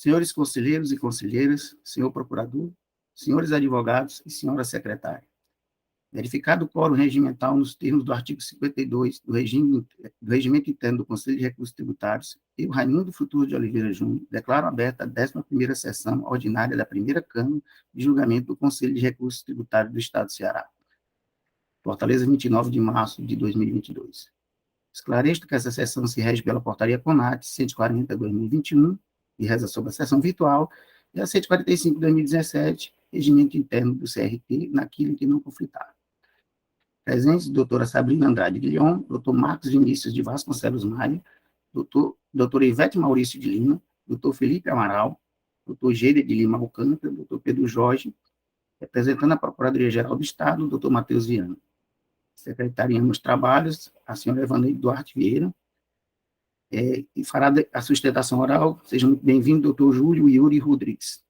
senhores conselheiros e conselheiras, senhor procurador, senhores advogados e senhora secretária. Verificado o quórum regimental nos termos do artigo 52 do Regimento Interno do Conselho de Recursos Tributários, eu, Raimundo Futuro de Oliveira Júnior, declaro aberta a 11ª sessão ordinária da primeira Câmara de Julgamento do Conselho de Recursos Tributários do Estado do Ceará. Fortaleza, 29 de março de 2022. Esclareço que essa sessão se rege pela portaria CONAT 140/2021, e reza sobre a sessão virtual, e a 145/2017, regimento interno do CRT, naquilo que não conflitar. Presentes, doutora Sabrina Andrade Guilhom, doutor Marcos Vinícius de Vasconcelos Maia, doutora Ivete Maurício de Lima, doutor Felipe Amaral, doutor Geide de Lima Alcântara, doutor Pedro Jorge, representando a Procuradoria-Geral do Estado, doutor Matheus Viana. Secretariando os trabalhos, a senhora Evaneide Duarte Vieira, e fará a sustentação oral. Seja muito bem-vindo, doutor Júlio Yuri Rodrigues.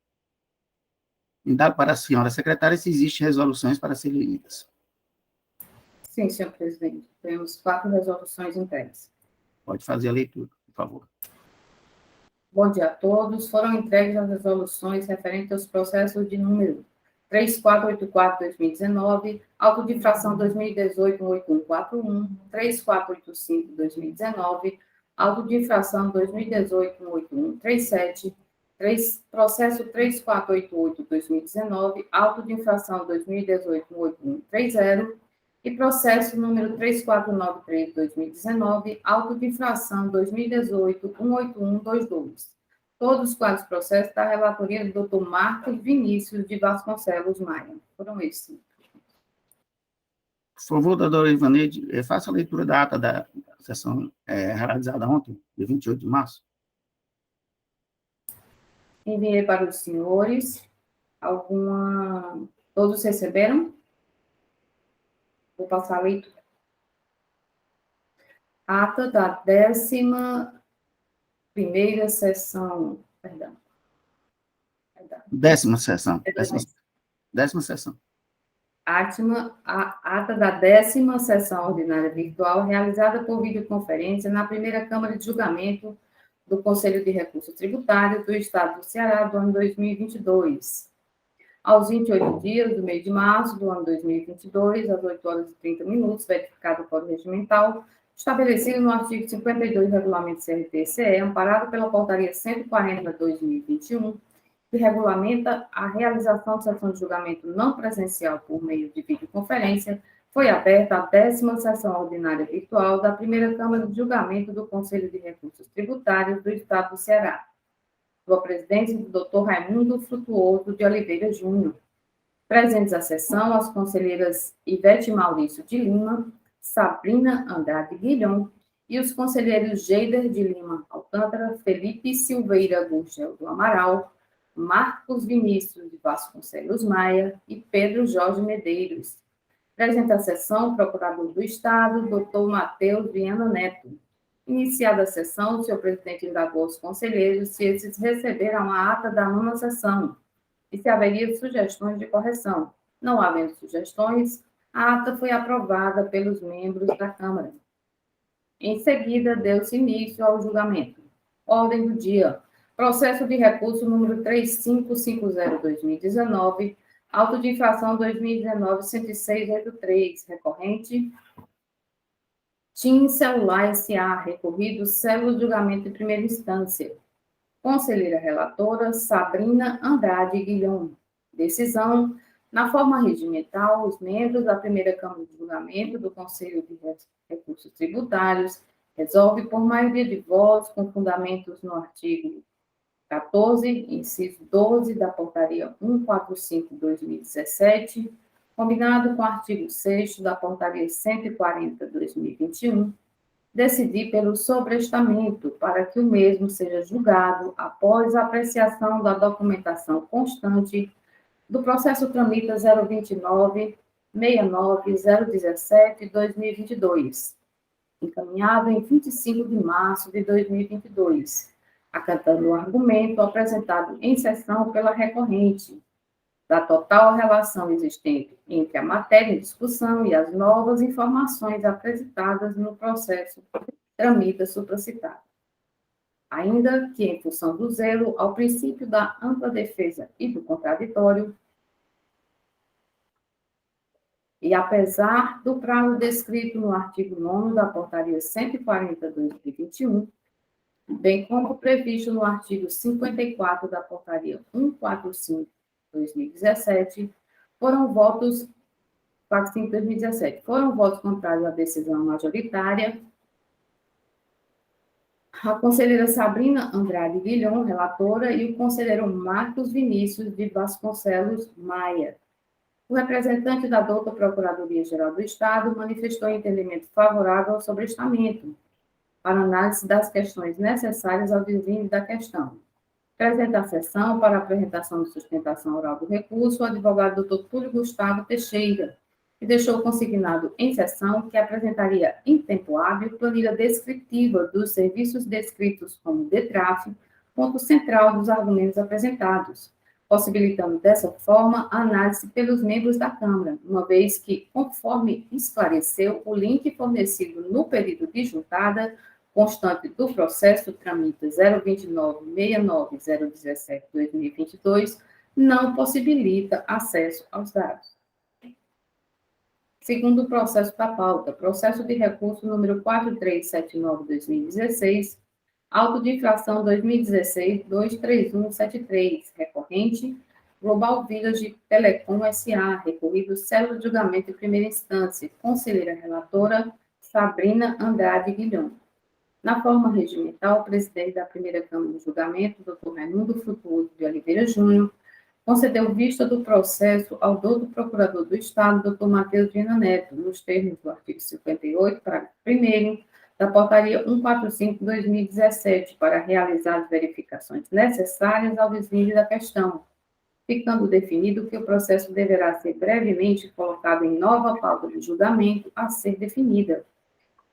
Indado para a senhora secretária se existem resoluções para serem lidas. Sim, senhor presidente. Temos 4 resoluções entregues. Pode fazer a leitura, por favor. Bom dia a todos. Foram entregues as resoluções referentes aos processos de número 3484/2019, auto de infração 2018-18141, 3485/2019, auto de infração 2018-18137, processo 3488/2019, auto de infração 2018-18130 e processo número 3493/2019, auto de infração 2018-18122. Todos os 4 processos da relatoria do Dr. Marcos Vinícius de Vasconcelos Maia. Foram esses. Por favor, doutora Ivaneide, faça a leitura da ata da sessão realizada ontem, dia 28 de março. Enviei para os senhores. Todos receberam? Vou passar a leitura. Ata da 11ª sessão, perdão. 10ª sessão. 10ª sessão. A ata da 10ª sessão ordinária virtual, realizada por videoconferência na primeira Câmara de Julgamento do Conselho de Recursos Tributários do Estado do Ceará, do ano 2022. Aos 28 dias do mês de março do ano 2022, às 8h30, verificado o Código Regimental, estabelecido no artigo 52 do Regulamento CRT-CE, amparado pela Portaria 140/2021, que regulamenta a realização de sessão de julgamento não presencial por meio de videoconferência, foi aberta a 10ª sessão ordinária virtual da primeira Câmara de Julgamento do Conselho de Recursos Tributários do Estado do Ceará, sob a presidência do Dr. Raimundo Frutuoso de Oliveira Júnior. Presentes à sessão, as conselheiras Ivete Maurício de Lima, Sabrina Andrade Guilhom e os conselheiros Geider de Lima Alcântara, Felipe Silveira Gurgel do Amaral, Marcos Vinícius de Vasconcelos Maia e Pedro Jorge Medeiros. Presente à sessão, Procurador do Estado, Dr. Matheus Viana Neto. Iniciada a sessão, o senhor presidente indagou aos conselheiros se esses receberam a ata da 9ª sessão e se haveria sugestões de correção. Não havendo sugestões, a ata foi aprovada pelos membros da Câmara. Em seguida, deu-se início ao julgamento. Ordem do dia. Processo de recurso número 3550/2019, auto de infração 2019-10683, recorrente TIM Celular S.A., recorrido célula de julgamento de primeira instância. Conselheira relatora Sabrina Andrade Guilhom. Decisão. Na forma regimental, os membros da primeira Câmara de Julgamento do Conselho de Recursos Tributários resolve por maioria de votos, com fundamentos no artigo 14, inciso 12 da Portaria 145/2017, combinado com o artigo 6º da Portaria 140/2021, decidir pelo sobrestamento para que o mesmo seja julgado após a apreciação da documentação constante do processo tramita 029-69-017-2022, encaminhado em 25 de março de 2022, acatando o argumento apresentado em sessão pela recorrente, da total relação existente entre a matéria em discussão e as novas informações apresentadas no processo tramita supracitado. ainda que em função do zelo ao princípio da ampla defesa e do contraditório, e apesar do prazo descrito no artigo 9º da Portaria 140/2021, bem como previsto no artigo 54 da Portaria 145/2017, foram votos 45/2017, foram votos contrários à decisão majoritária. A conselheira Sabrina Andrade Guilhom, relatora, e o conselheiro Marcos Vinícius de Vasconcelos Maia. O representante da douta Procuradoria-Geral do Estado manifestou entendimento favorável ao sobrestamento, para análise das questões necessárias ao desvio da questão. Presente a sessão para apresentação de sustentação oral do recurso, o advogado Dr. Túlio Gustavo Teixeira, que deixou consignado em sessão que apresentaria em tempo hábil planilha descritiva dos serviços descritos como DETRAF, ponto central dos argumentos apresentados, possibilitando dessa forma a análise pelos membros da Câmara, uma vez que, conforme esclareceu, o link fornecido no pedido de juntada constante do processo tramita 029-69-017-2022 não possibilita acesso aos dados. Segundo o processo da pauta, processo de recurso número 4379/2016, auto de infração 2016-23173, recorrente, Global Village Telecom S.A., recorrido célula de julgamento em primeira instância, conselheira relatora Sabrina Andrade Guilhom. Na forma regimental, o presidente da primeira Câmara de Julgamento, Dr. Raimundo Frutuoso de Oliveira Júnior, concedeu vista do processo ao doutor procurador do Estado, Dr. Matheus Viana Neto, nos termos do artigo 58, parágrafo 1º, da Portaria 145/2017, para realizar as verificações necessárias ao desvio da questão, ficando definido que o processo deverá ser brevemente colocado em nova pauta de julgamento a ser definida.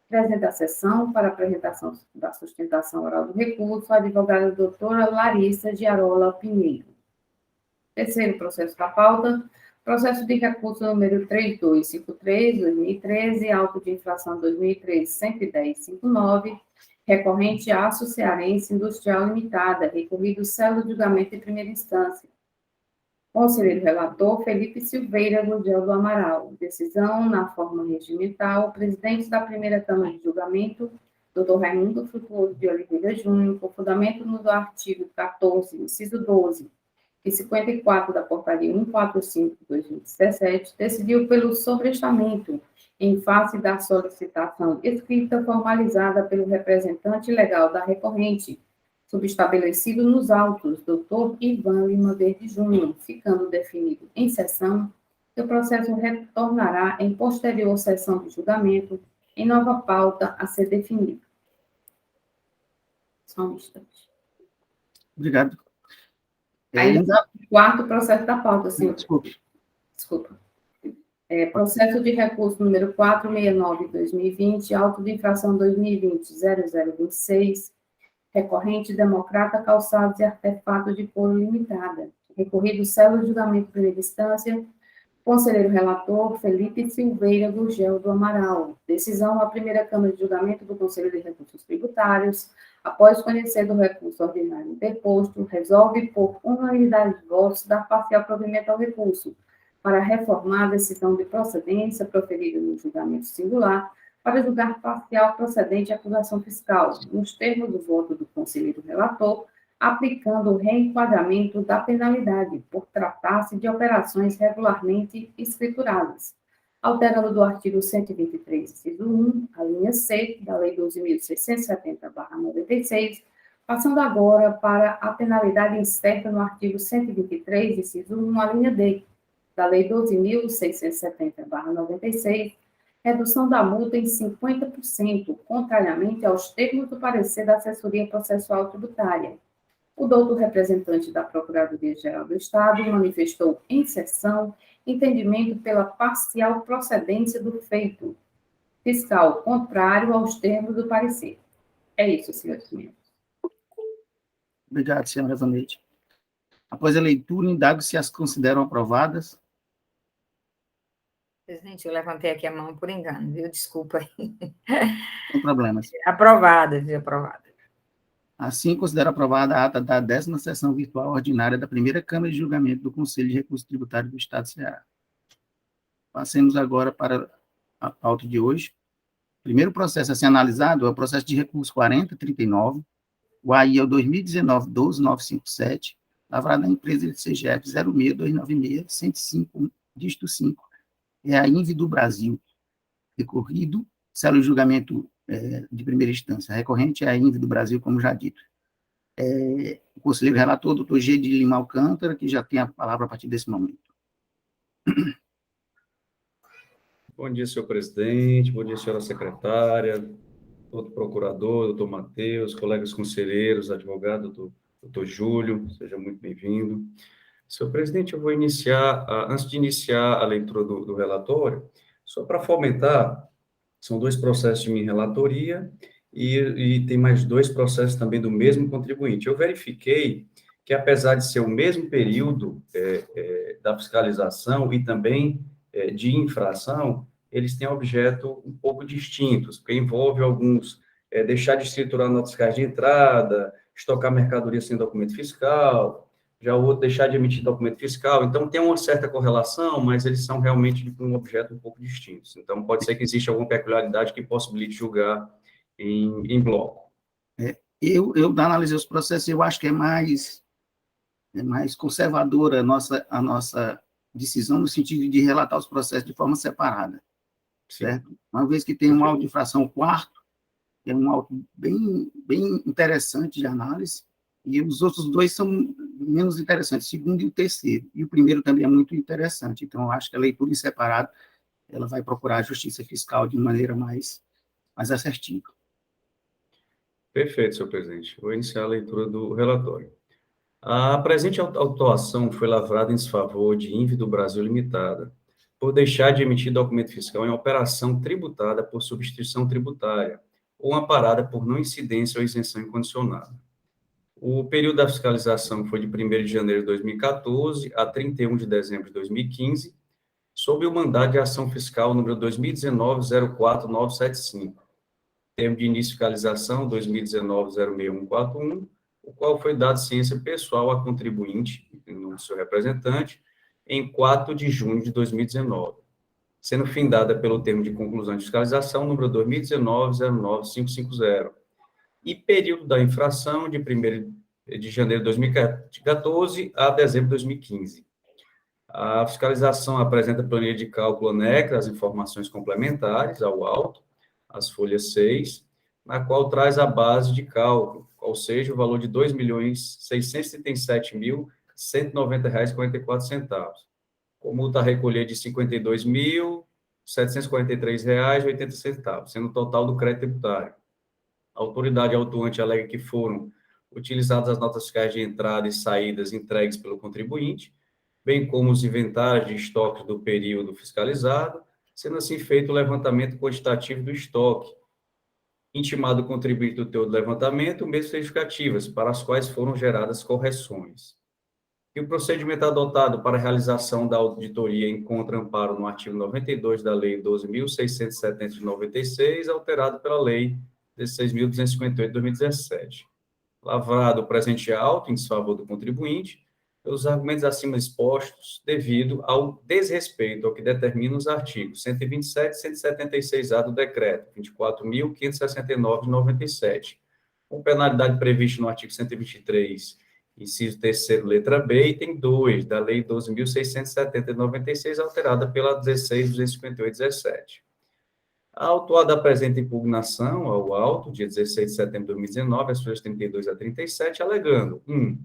Presente a sessão para apresentação da sustentação oral do recurso, a advogada doutora Larissa de Arola Pinheiro. Terceiro processo da pauta, processo de recurso número 3253/2013, auto de infração 2013-11059, recorrente à Aço Cearense Industrial Limitada, recorrido célula de julgamento em primeira instância. Conselheiro relator, Felipe Silveira Gurgel do Amaral. Decisão na forma regimental, presidente da primeira Câmara de Julgamento, Dr. Raimundo Frutuoso de Oliveira Júnior, com fundamento no artigo 14, inciso 12, e 54 da Portaria 145/2017, decidiu pelo sobrestamento em face da solicitação escrita formalizada pelo representante legal da recorrente, subestabelecido nos autos, Dr. Ivan Lima Verde Júnior, ficando definido em sessão que o processo retornará em posterior sessão de julgamento em nova pauta a ser definida. Só um instante. Obrigado. Quarto processo da pauta, senhor. Desculpa. Processo de recurso número 469/2020, auto de infração 2020-0026, recorrente Democrata Calçados e Artefatos de Couro Limitada, recorrido célula de julgamento em primeira instância, conselheiro relator Felipe Silveira Gurgel do Amaral. Decisão à primeira Câmara de Julgamento do Conselho de Recursos Tributários, após conhecer do recurso ordinário interposto, resolve por unanimidade de votos dar parcial provimento ao recurso, para reformar a decisão de procedência proferida no julgamento singular, para julgar parcial procedente à acusação fiscal, nos termos do voto do conselheiro relator, aplicando o reenquadramento da penalidade, por tratar-se de operações regularmente escrituradas, alterando do artigo 123, inciso 1, a linha C, da Lei 12.670/96, passando agora para a penalidade incerta no artigo 123, inciso 1, a linha D, da Lei 12.670/96, redução da multa em 50%, contrariamente aos termos do parecer da Assessoria Processual Tributária. O doutor representante da Procuradoria-Geral do Estado manifestou em sessão entendimento pela parcial procedência do feito fiscal, contrário aos termos do parecer. É isso, senhores membros. Obrigado, senhora Zanetti. Após a leitura, indago se as consideram aprovadas. Presidente, eu levantei aqui a mão por engano, viu? Desculpa aí. Sem problemas. Aprovada, viu? Aprovada. Assim, considero aprovada a ata da 10ª sessão virtual ordinária da primeira Câmara de Julgamento do Conselho de Recursos Tributários do Estado do Ceará. Passemos agora para a pauta de hoje. O primeiro processo a ser analisado é o processo de recurso 4039, o AI é o 2019-12957, lavrado na empresa de CGF 06296-105, dígito 5, é a INVE do Brasil, recorrido, célula de julgamento de primeira instância, recorrente é a INVE do Brasil, como já dito. O conselheiro relator, doutor G. de Lima Alcântara, que já tem a palavra a partir desse momento. Bom dia, senhor presidente, bom dia, senhora secretária, doutor procurador, doutor Matheus, colegas conselheiros, advogado, doutor Júlio, seja muito bem-vindo. Senhor presidente, eu vou iniciar, antes de iniciar a leitura do relatório, só para fomentar, são 2 processos de minha relatoria e tem mais 2 processos também do mesmo contribuinte. Eu verifiquei que, apesar de ser o mesmo período da fiscalização e também de infração, eles têm objeto um pouco distintos, porque envolve alguns deixar de escriturar notas fiscais de entrada, estocar mercadoria sem documento fiscal, já o outro deixar de emitir documento fiscal. Então, tem uma certa correlação, mas eles são realmente de um objeto um pouco distintos. Então, pode ser que exista alguma peculiaridade que possibilite julgar em bloco. Eu analisei os processos e eu acho que é mais conservadora a nossa decisão no sentido de relatar os processos de forma separada, certo? Uma vez que tem um auto de infração 4º, que é um auto bem interessante de análise, e os outros 2 são menos interessantes, o 2º e o 3º, e o primeiro também é muito interessante. Então, eu acho que a leitura em separado, ela vai procurar a justiça fiscal de maneira mais assertiva. Perfeito, senhor presidente. Vou iniciar a leitura do relatório. A presente autuação foi lavrada em desfavor de INVE do Brasil Limitada, por deixar de emitir documento fiscal em operação tributada por substituição tributária, ou amparada por não incidência ou isenção incondicionada. O período da fiscalização foi de 1º de janeiro de 2014 a 31 de dezembro de 2015, sob o mandado de ação fiscal número 2019-04975, termo de início de fiscalização 2019-06141, o qual foi dado ciência pessoal a contribuinte, em nome do seu representante, em 4 de junho de 2019, sendo findada pelo termo de conclusão de fiscalização número 2019-09550, e período da infração de 1º de janeiro de 2014 a dezembro de 2015. A fiscalização apresenta planilha de cálculo anexa às informações complementares ao auto, as folhas 6, na qual traz a base de cálculo, ou seja, o valor de R$ 2.637.190,44, com multa a recolher de R$ 52.743,80, sendo o total do crédito tributário. A autoridade autuante alega que foram utilizadas as notas fiscais de entrada e saídas entregues pelo contribuinte, bem como os inventários de estoque do período fiscalizado, sendo assim feito o levantamento quantitativo do estoque, intimado o contribuinte do teor do levantamento, mesmo justificativas, para as quais foram geradas correções. E o procedimento adotado para a realização da auditoria encontra amparo no artigo 92 da Lei 12.670 de 96, alterado pela Lei 16.258 de 2017. Lavrado o presente auto em desfavor do contribuinte, pelos argumentos acima expostos, devido ao desrespeito ao que determinam os artigos 127 e 176-A do Decreto 24.569 de 97, com penalidade prevista no artigo 123, inciso 3º, letra B, item 2, da Lei 12.670 de 96, alterada pela 16.258 de 17. A autuada apresenta impugnação ao auto, dia 16 de setembro de 2019, as folhas 32 a 37, alegando: 1.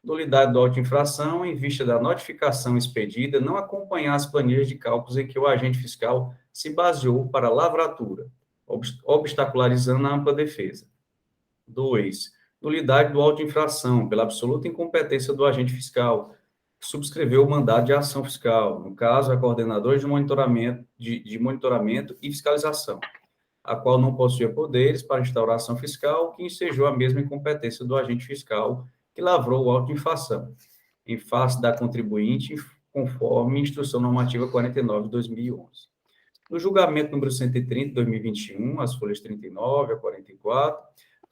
Nulidade do auto de infração em vista da notificação expedida não acompanhar as planilhas de cálculos em que o agente fiscal se baseou para a lavratura, obstacularizando a ampla defesa. 2. Nulidade do auto de infração pela absoluta incompetência do agente fiscal, que subscreveu o mandado de ação fiscal, no caso, a coordenadora de monitoramento e fiscalização, a qual não possuía poderes para instauração fiscal, que ensejou a mesma incompetência do agente fiscal que lavrou o auto de infração, em face da contribuinte, conforme Instrução Normativa 49 de 2011. No julgamento número 130 de 2021, as folhas 39 a 44,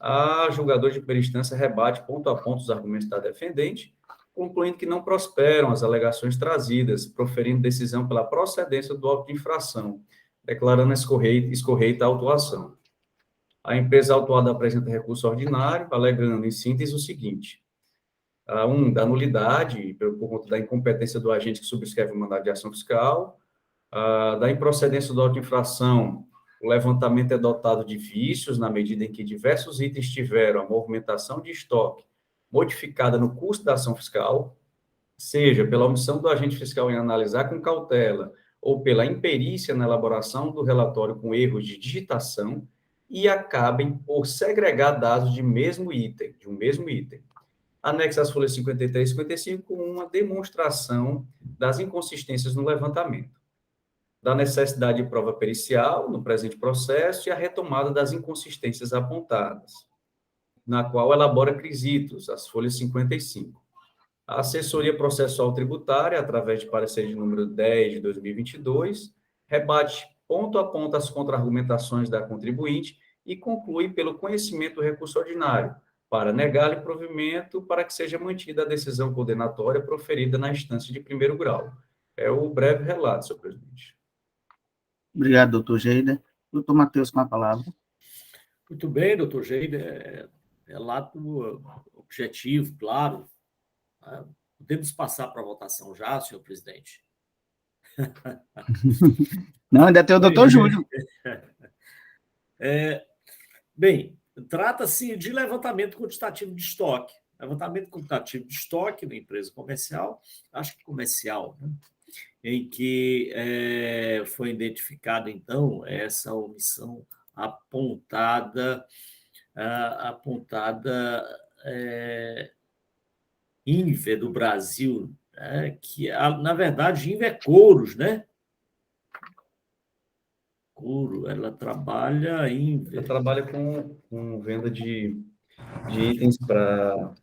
a julgador de primeira instância rebate ponto a ponto os argumentos da defendente, concluindo que não prosperam as alegações trazidas, proferindo decisão pela procedência do auto de infração, declarando escorreita a autuação. A empresa autuada apresenta recurso ordinário, alegando, em síntese, o seguinte: da nulidade, por conta da incompetência do agente que subscreve o mandado de ação fiscal, da improcedência do auto de infração, o levantamento é dotado de vícios, na medida em que diversos itens tiveram a movimentação de estoque modificada no custo da ação fiscal, seja pela omissão do agente fiscal em analisar com cautela ou pela imperícia na elaboração do relatório com erros de digitação, e acabem por segregar dados de um mesmo item. Anexa às folhas 53 e 55 com uma demonstração das inconsistências no levantamento, da necessidade de prova pericial no presente processo e a retomada das inconsistências apontadas, na qual elabora quesitos, as folhas 55. A assessoria processual tributária, através de parecer de número 10 de 2022, rebate ponto a ponto as contra-argumentações da contribuinte e conclui pelo conhecimento do recurso ordinário, para negar-lhe provimento para que seja mantida a decisão condenatória proferida na instância de primeiro grau. É o breve relato, senhor presidente. Obrigado, doutor Geida. Doutor Matheus, com a palavra. Muito bem, doutor Geida. Relato objetivo, claro. Podemos passar para a votação já, senhor presidente? Não, ainda tem o doutor Júlio. Bem, trata-se de levantamento quantitativo de estoque. Levantamento quantitativo de estoque na empresa comercial, acho que comercial, né? Em que foi identificada, então, essa omissão apontada INVE do Brasil, né? Que, na verdade, INVE é Couros, né? Couro, ela trabalha Ela trabalha com venda de itens para...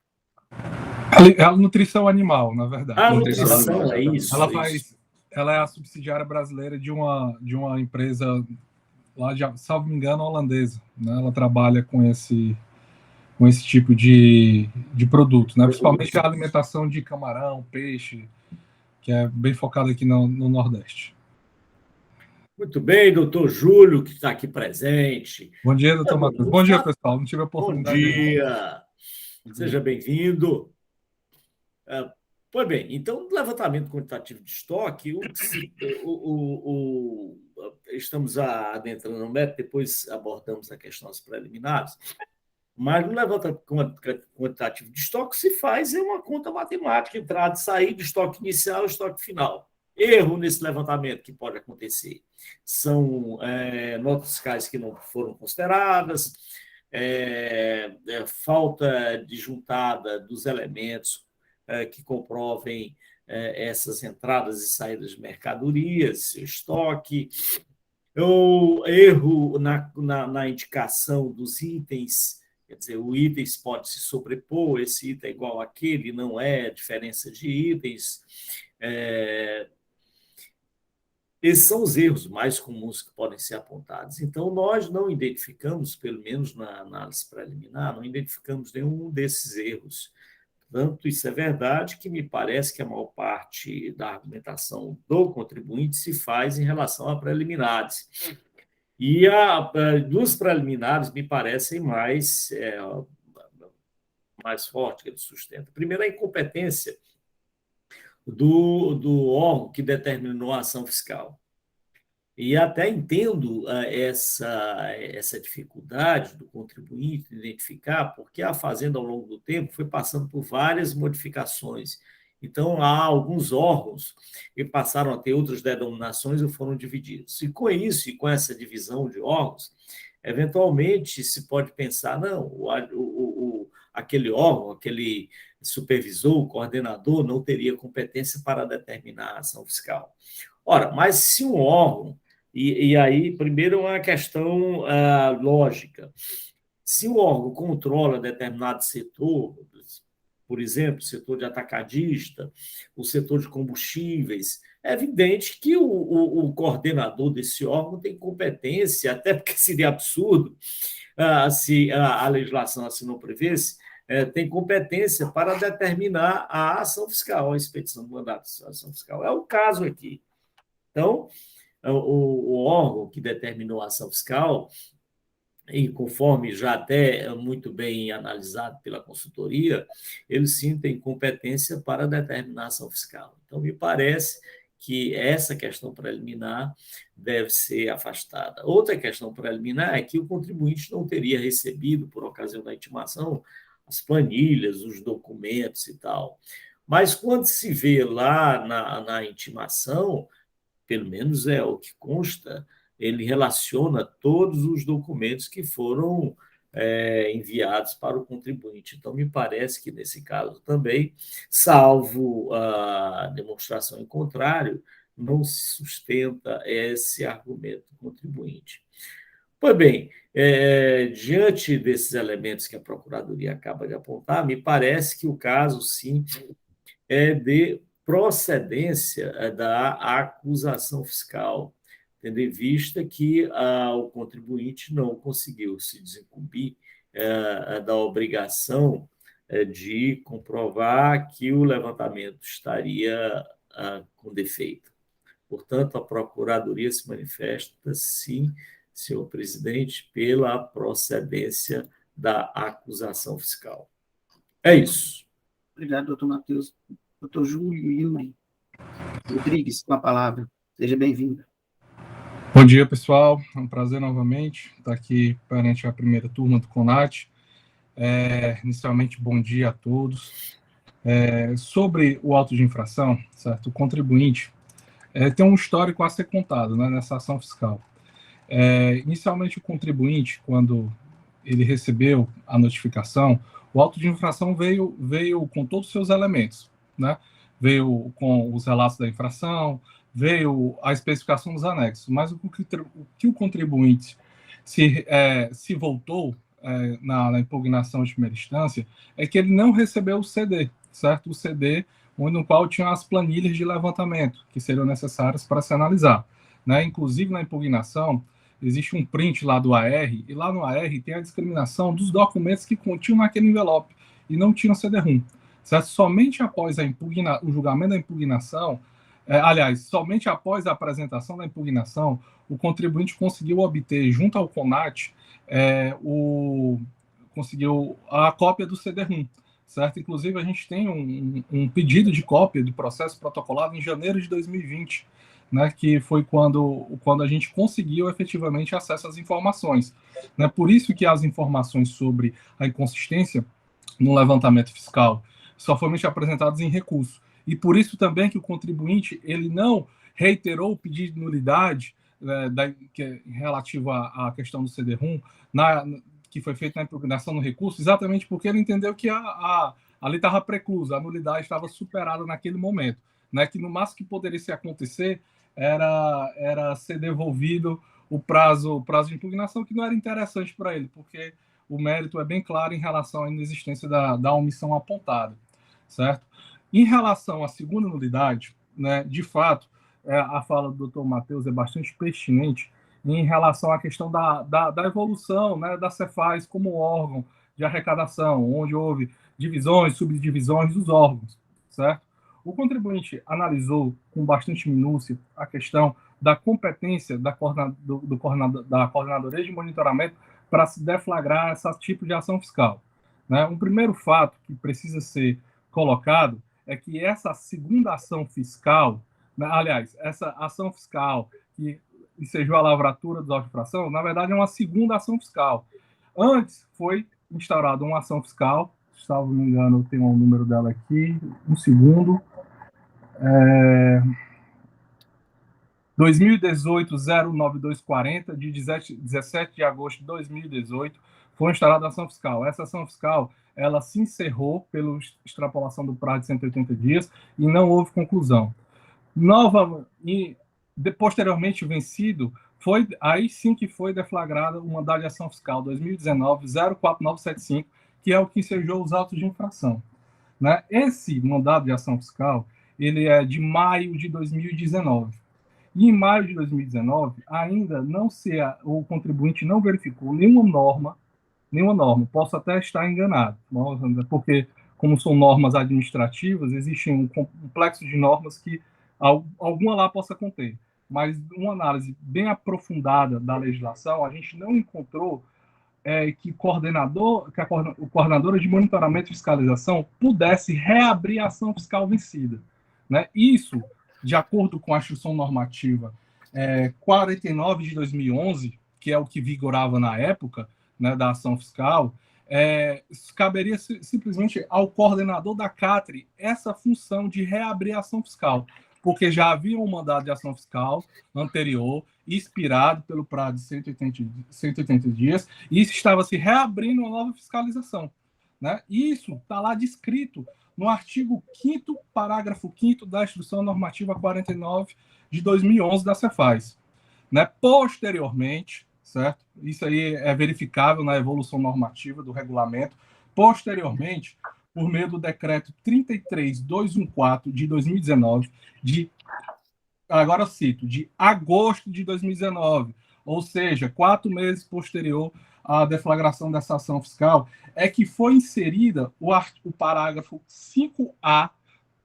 A nutrição animal, na verdade. A nutrição, é isso. Ela é a subsidiária brasileira de uma empresa lá, salvo me engano, holandesa, né? Ela trabalha com esse tipo de produto, né? Principalmente a alimentação de camarão, peixe, que é bem focada aqui no Nordeste. Muito bem, doutor Júlio, que está aqui presente. Bom dia, doutor Matheus. Bom dia, pessoal. Não tive a oportunidade. Bom dia. Seja bem-vindo. Pois bem, então, no levantamento quantitativo de estoque, estamos adentrando no método, depois abordamos a questão das preliminares, mas no levantamento quantitativo de estoque se faz uma conta matemática, entrada e saída, estoque inicial e estoque final. Erro nesse levantamento que pode acontecer são notas fiscais que não foram consideradas, falta de juntada dos elementos que comprovem essas entradas e saídas de mercadorias, estoque, ou erro na indicação dos itens, quer dizer, o item pode se sobrepor, esse item é igual àquele, não é diferença de itens. Esses são os erros mais comuns que podem ser apontados. Então, nós não identificamos, pelo menos na análise preliminar, não identificamos nenhum desses erros. Tanto isso é verdade que me parece que a maior parte da argumentação do contribuinte se faz em relação a preliminares. E duas preliminares me parecem mais fortes que ele sustenta. Primeiro, a incompetência do órgão que determinou a ação fiscal. E até entendo essa dificuldade do contribuinte de identificar, porque a Fazenda, ao longo do tempo, foi passando por várias modificações. Então, há alguns órgãos que passaram a ter outras denominações e foram divididos. E com isso, e com essa divisão de órgãos, eventualmente se pode pensar, não, aquele órgão, aquele supervisor, o coordenador, não teria competência para determinar a ação fiscal. Ora, mas se um órgão, e aí, primeiro, uma questão lógica, se o órgão controla determinado setor, por exemplo, o setor de atacadista, o setor de combustíveis, é evidente que o coordenador desse órgão tem competência, até porque seria absurdo se a legislação assim não prevesse, tem competência para determinar a ação fiscal, a expedição do mandato de ação fiscal. É o caso aqui. Então, o órgão que determinou a ação fiscal, e conforme já até muito bem analisado pela consultoria, eles sim têm competência para determinar a ação fiscal. Então, me parece que essa questão preliminar deve ser afastada. Outra questão preliminar é que o contribuinte não teria recebido, por ocasião da intimação, as planilhas, os documentos e tal. Mas quando se vê lá na intimação, pelo menos é o que consta, ele relaciona todos os documentos que foram enviados para o contribuinte. Então, me parece que, nesse caso também, salvo a demonstração em contrário, não se sustenta esse argumento do contribuinte. Pois bem, diante desses elementos que a Procuradoria acaba de apontar, me parece que o caso, sim, é de procedência da acusação fiscal, tendo em vista que o contribuinte não conseguiu se desincumbir da obrigação de comprovar que o levantamento estaria com defeito. Portanto, a Procuradoria se manifesta, sim, senhor presidente, pela procedência da acusação fiscal. É isso. Obrigado, doutor Matheus. Doutor Júlio Yuri Rodrigues, com a palavra. Seja bem-vindo. Bom dia, pessoal. É um prazer novamente estar aqui perante a primeira turma do CONAT. Inicialmente, bom dia a todos. Sobre o auto de infração, certo? O contribuinte tem um histórico a ser contado, né, nessa ação fiscal. Inicialmente, o contribuinte, quando ele recebeu a notificação, o auto de infração veio com todos os seus elementos, né? Veio com os relatos da infração, veio a especificação dos anexos, mas o que o contribuinte se voltou na impugnação de primeira instância é que ele não recebeu o CD, certo? O CD no qual tinha as planilhas de levantamento que seriam necessárias para se analisar, né? Inclusive, na impugnação, existe um print lá do AR, e lá no AR tem a discriminação dos documentos que continham naquele envelope e não tinham CD-ROM. Certo? Somente após o julgamento da impugnação, somente após a apresentação da impugnação, o contribuinte conseguiu obter, junto ao CONAT, conseguiu a cópia do CD-ROM. Certo? Inclusive, a gente tem um pedido de cópia do processo protocolado em janeiro de 2020, né, que foi quando a gente conseguiu efetivamente acesso às informações. Né? Por isso que as informações sobre a inconsistência no levantamento fiscal só foram apresentadas em recurso. E por isso também que o contribuinte ele não reiterou o pedido de nulidade relativo à questão do CD-ROM, que foi feito na impugnação no recurso, exatamente porque ele entendeu que ali estava preclusa, a nulidade estava superada naquele momento, né, que no máximo que poderia se acontecer era ser devolvido o prazo de impugnação, que não era interessante para ele, porque o mérito é bem claro em relação à inexistência da omissão apontada, certo? Em relação à segunda nulidade, né, de fato, a fala do Dr. Matheus é bastante pertinente em relação à questão da evolução, né, da Cefaz como órgão de arrecadação, onde houve divisões, subdivisões dos órgãos, certo? O contribuinte analisou com bastante minúcia a questão da competência da Coordenadoria de Monitoramento para se deflagrar esse tipo de ação fiscal. Né? Um primeiro fato que precisa ser colocado é que essa segunda ação fiscal, né, aliás, essa ação fiscal que ensejou a lavratura dos autos de infração, na verdade é uma segunda ação fiscal. Antes foi instaurada uma ação fiscal, salvo me engano, eu tenho um número dela aqui, um segundo, 2018-09240, de 17 de agosto de 2018, foi instaurada a ação fiscal. Essa ação fiscal, ela se encerrou pela extrapolação do prazo de 180 dias e não houve conclusão. Posteriormente vencido, aí sim que foi deflagrada o mandado de ação fiscal 2019-04975, que é o que ensejou os autos de infração. Né? Esse mandado de ação fiscal, ele é de maio de 2019. E em maio de 2019, ainda o contribuinte não verificou nenhuma norma nenhuma norma. Posso até estar enganado, porque, como são normas administrativas, existe um complexo de normas que alguma lá possa conter. Mas uma análise bem aprofundada da legislação, a gente não encontrou que o coordenadora de monitoramento e fiscalização pudesse reabrir a ação fiscal vencida. Né? Isso, de acordo com a instrução normativa 49 de 2011, que é o que vigorava na época, né, da ação fiscal, caberia simplesmente ao coordenador da CATRI essa função de reabrir a ação fiscal, porque já havia um mandado de ação fiscal anterior, expirado pelo prazo de 180 dias, e estava se reabrindo uma nova fiscalização. Né? Isso está lá descrito no artigo 5º, parágrafo 5º da Instrução Normativa 49 de 2011 da Cefaz. Né? Posteriormente, certo? Isso aí é verificável na evolução normativa do regulamento. Posteriormente, por meio do decreto 33.214 de 2019, agora eu cito, de agosto de 2019, ou seja, 4 meses posterior à deflagração dessa ação fiscal, é que foi inserida o parágrafo 5A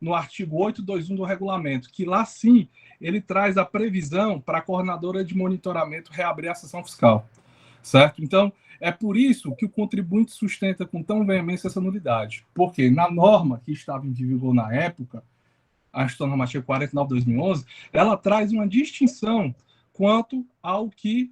no artigo 821 do regulamento, que lá sim ele traz a previsão para a coordenadora de monitoramento reabrir a ação fiscal, certo? Então, é por isso que o contribuinte sustenta com tão veemência essa nulidade, porque na norma que estava em vigor na época, a Instrução Normativa 49 de 2011, ela traz uma distinção quanto ao que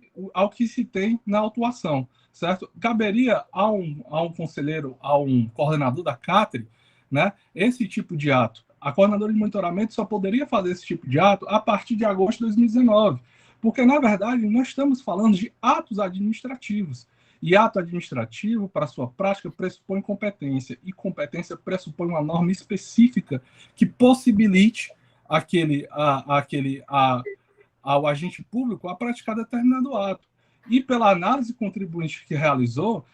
se tem na autuação, certo? Caberia a um conselheiro, a um coordenador da CATRI, né, esse tipo de ato. A coordenadora de monitoramento só poderia fazer esse tipo de ato a partir de agosto de 2019, porque, na verdade, nós estamos falando de atos administrativos. E ato administrativo, para sua prática, pressupõe competência, e competência pressupõe uma norma específica que possibilite ao agente público a praticar determinado ato. E pela análise contribuinte que realizou,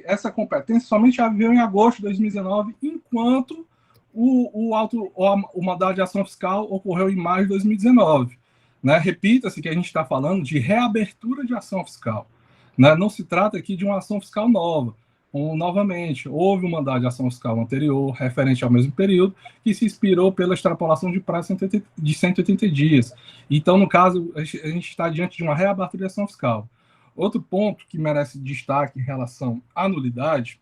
essa competência somente havia em agosto de 2019, enquanto o mandado de ação fiscal ocorreu em maio de 2019. Né? Repita-se que a gente está falando de reabertura de ação fiscal. Né? Não se trata aqui de uma ação fiscal nova. Novamente, houve um mandado de ação fiscal anterior, referente ao mesmo período, que se inspirou pela extrapolação de prazo de 180 dias. Então, no caso, a gente está diante de uma reabertura de ação fiscal. Outro ponto que merece destaque em relação à nulidade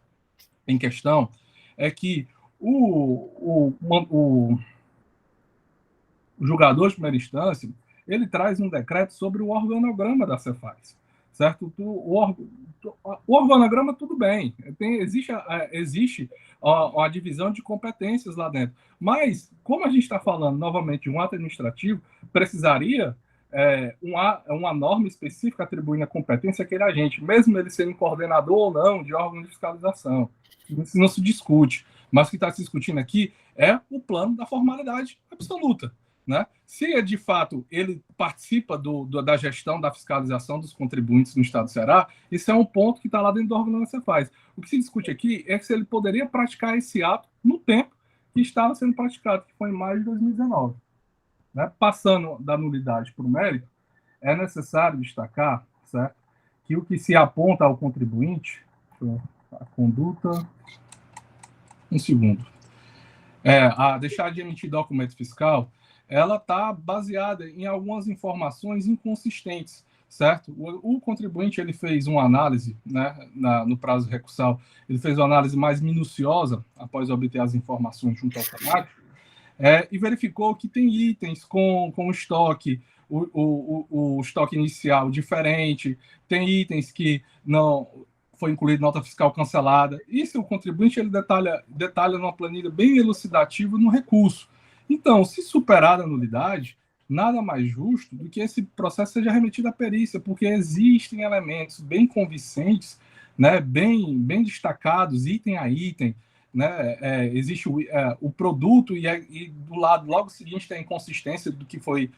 em questão é que o julgador de primeira instância, ele traz um decreto sobre o organograma da Cefaz, certo? O organograma, tudo bem, existe a divisão de competências lá dentro, mas, como a gente está falando, novamente, de um ato administrativo, precisaria uma norma específica atribuindo a competência àquele agente, mesmo ele sendo coordenador ou não de órgão de fiscalização. Isso não se discute, mas o que está se discutindo aqui é o plano da formalidade absoluta. Né? Se, de fato, ele participa da gestão da fiscalização dos contribuintes no Estado do Ceará, isso é um ponto que está lá dentro do órgão da Cefaz. O que se discute aqui é se ele poderia praticar esse ato no tempo que estava sendo praticado, que foi em maio de 2019. Né? Passando da nulidade para o mérito, é necessário destacar, certo, que o que se aponta ao contribuinte, a conduta, um segundo, a deixar de emitir documento fiscal, ela está baseada em algumas informações inconsistentes, certo? O contribuinte ele fez uma análise, né, no prazo recursal, ele fez uma análise mais minuciosa após obter as informações junto ao CONAC, e verificou que tem itens com estoque, o estoque inicial diferente, tem itens que não foi incluído nota fiscal cancelada. Isso o contribuinte ele detalha numa planilha bem elucidativa no recurso. Então, se superar a nulidade, nada mais justo do que esse processo seja remetido à perícia, porque existem elementos bem convincentes, né, bem destacados, item a item, né, existe o produto e do lado logo seguinte tem a inconsistência do que foi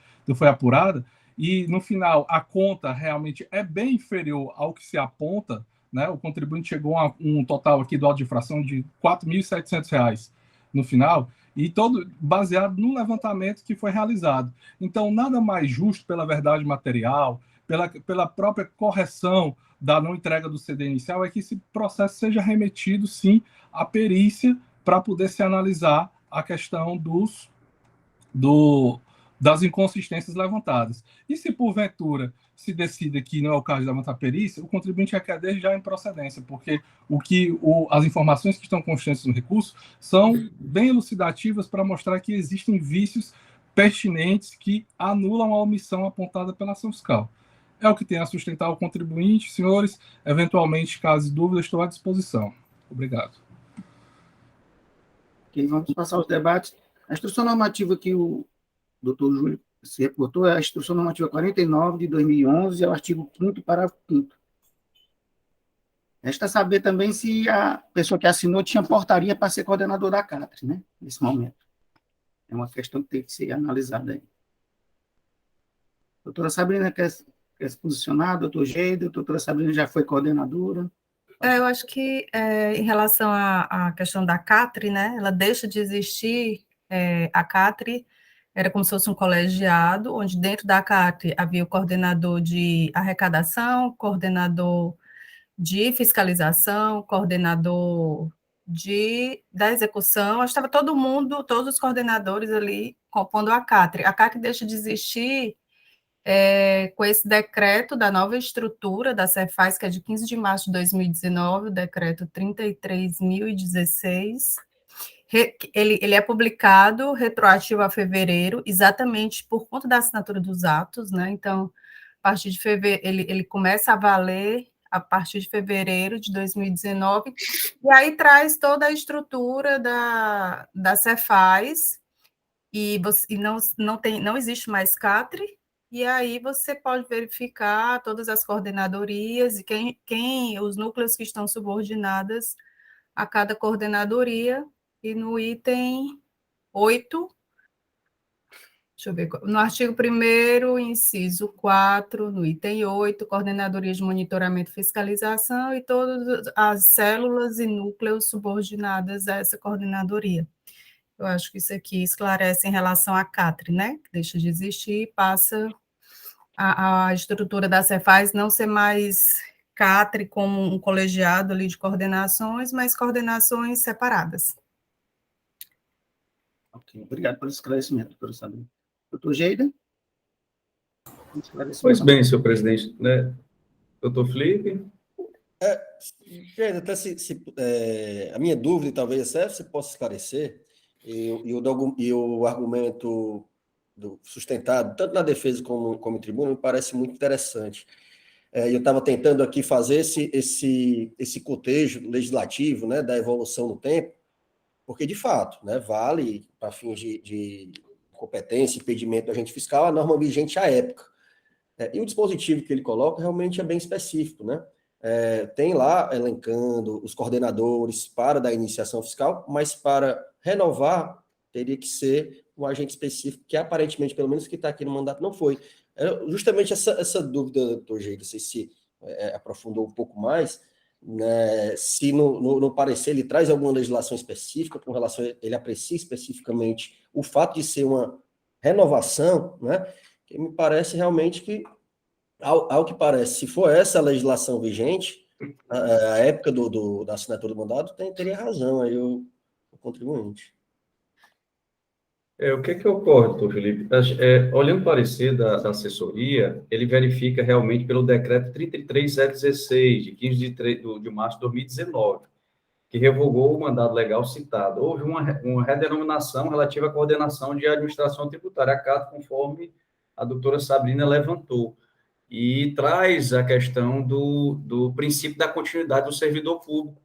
apurada, e no final a conta realmente é bem inferior ao que se aponta, né, o contribuinte chegou a um total aqui do auto de infração de R$ 4.700 no final, e todo baseado no levantamento que foi realizado. Então, nada mais justo pela verdade material, pela própria correção da não entrega do CD inicial é que esse processo seja remetido, sim, à perícia para poder se analisar a questão das inconsistências levantadas. E se, porventura, se decide que não é o caso de levantar perícia, o contribuinte requer desde já a improcedência, porque as informações que estão constantes no recurso são bem elucidativas para mostrar que existem vícios pertinentes que anulam a omissão apontada pela ação fiscal. É o que tem a sustentar o contribuinte. Senhores, eventualmente, caso de dúvida, estou à disposição. Obrigado. Ok, vamos passar aos debates. A instrução normativa que o doutor Júlio se reportou é a instrução normativa 49 de 2011, é o artigo 5º, parágrafo 5º. Resta saber também se a pessoa que assinou tinha portaria para ser coordenador da CATRE, né, nesse momento. É uma questão que tem que ser analisada aí. Doutora Sabrina quer se posicionar? Doutor Geida? Doutora Sabrina já foi coordenadora? Eu acho que em relação à questão da CATRE, né, ela deixa de existir, a CATRE era como se fosse um colegiado, onde dentro da CATRE havia o coordenador de arrecadação, coordenador de fiscalização, coordenador da execução, estava todo mundo, todos os coordenadores ali compondo a CATRE. A CATRE deixa de existir com esse decreto da nova estrutura da Cefaz, que é de 15 de março de 2019, o decreto 33.016, ele é publicado retroativo a fevereiro, exatamente por conta da assinatura dos atos, né? Então, a partir de fevereiro, ele começa a valer a partir de fevereiro de 2019, e aí traz toda a estrutura da Cefaz, e não existe mais CATRE, e aí você pode verificar todas as coordenadorias e os núcleos que estão subordinadas a cada coordenadoria. E no item 8, deixa eu ver, no artigo 1º, inciso 4, no item 8, coordenadoria de monitoramento e fiscalização e todas as células e núcleos subordinadas a essa coordenadoria. Eu acho que isso aqui esclarece em relação à CATRE, né? Que deixa de existir e passa a estrutura da Cefaz não ser mais CATRE como um colegiado ali de coordenações, mas coordenações separadas. Ok, obrigado pelo esclarecimento, doutora Sabrina. Doutor Geida? Pois bem, senhor presidente, né? Doutor Felipe? Geida, até a minha dúvida, talvez, você possa esclarecer, e o argumento sustentado, tanto na defesa como em tribuna, me parece muito interessante. Eu estava tentando aqui fazer esse cotejo legislativo, né, da evolução no tempo, porque, de fato, né, vale, para fins de competência e impedimento do agente fiscal, a norma vigente à época. E o dispositivo que ele coloca realmente é bem específico, né? Tem lá, elencando os coordenadores para da iniciação fiscal, mas para renovar, teria que ser um agente específico, que aparentemente, pelo menos que está aqui no mandato, não foi. Justamente essa dúvida, doutor Geida, se aprofundou um pouco mais, né, se no parecer ele traz alguma legislação específica com relação, ele aprecia especificamente o fato de ser uma renovação, né, que me parece realmente que, ao que parece, se for essa a legislação vigente, a época da assinatura do mandato, teria razão aí o contribuinte. O que ocorre, doutor Felipe? Olhando o parecer da assessoria, ele verifica realmente pelo decreto 33.016, de 15 de março de 2019, que revogou o mandado legal citado. Houve uma redenominação relativa à coordenação de administração tributária, a CAT, conforme a doutora Sabrina levantou, e traz a questão do princípio da continuidade do servidor público,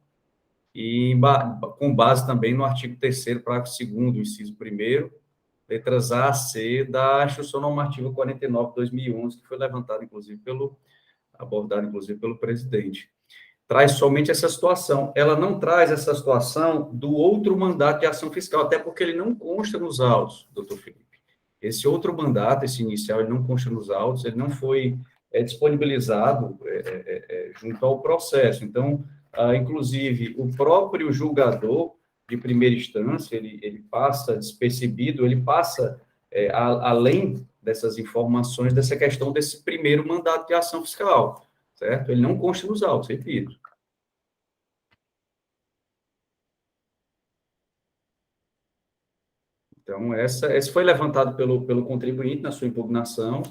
e com base também no artigo 3º, parágrafo 2º, inciso 1º, letras A, C, da Instrução Normativa 49 de 2011, que foi levantada, abordada, inclusive, pelo presidente. Traz somente essa situação. Ela não traz essa situação do outro mandato de ação fiscal, até porque ele não consta nos autos, doutor Felipe. Esse outro mandato, esse inicial, ele não consta nos autos, ele não foi disponibilizado junto ao processo. Então, inclusive, o próprio julgador de primeira instância, ele passa despercebido, ele passa além dessas informações, dessa questão desse primeiro mandato de ação fiscal. certo? Ele não consta nos autos, repito. Então, esse foi levantado pelo contribuinte na sua impugnação,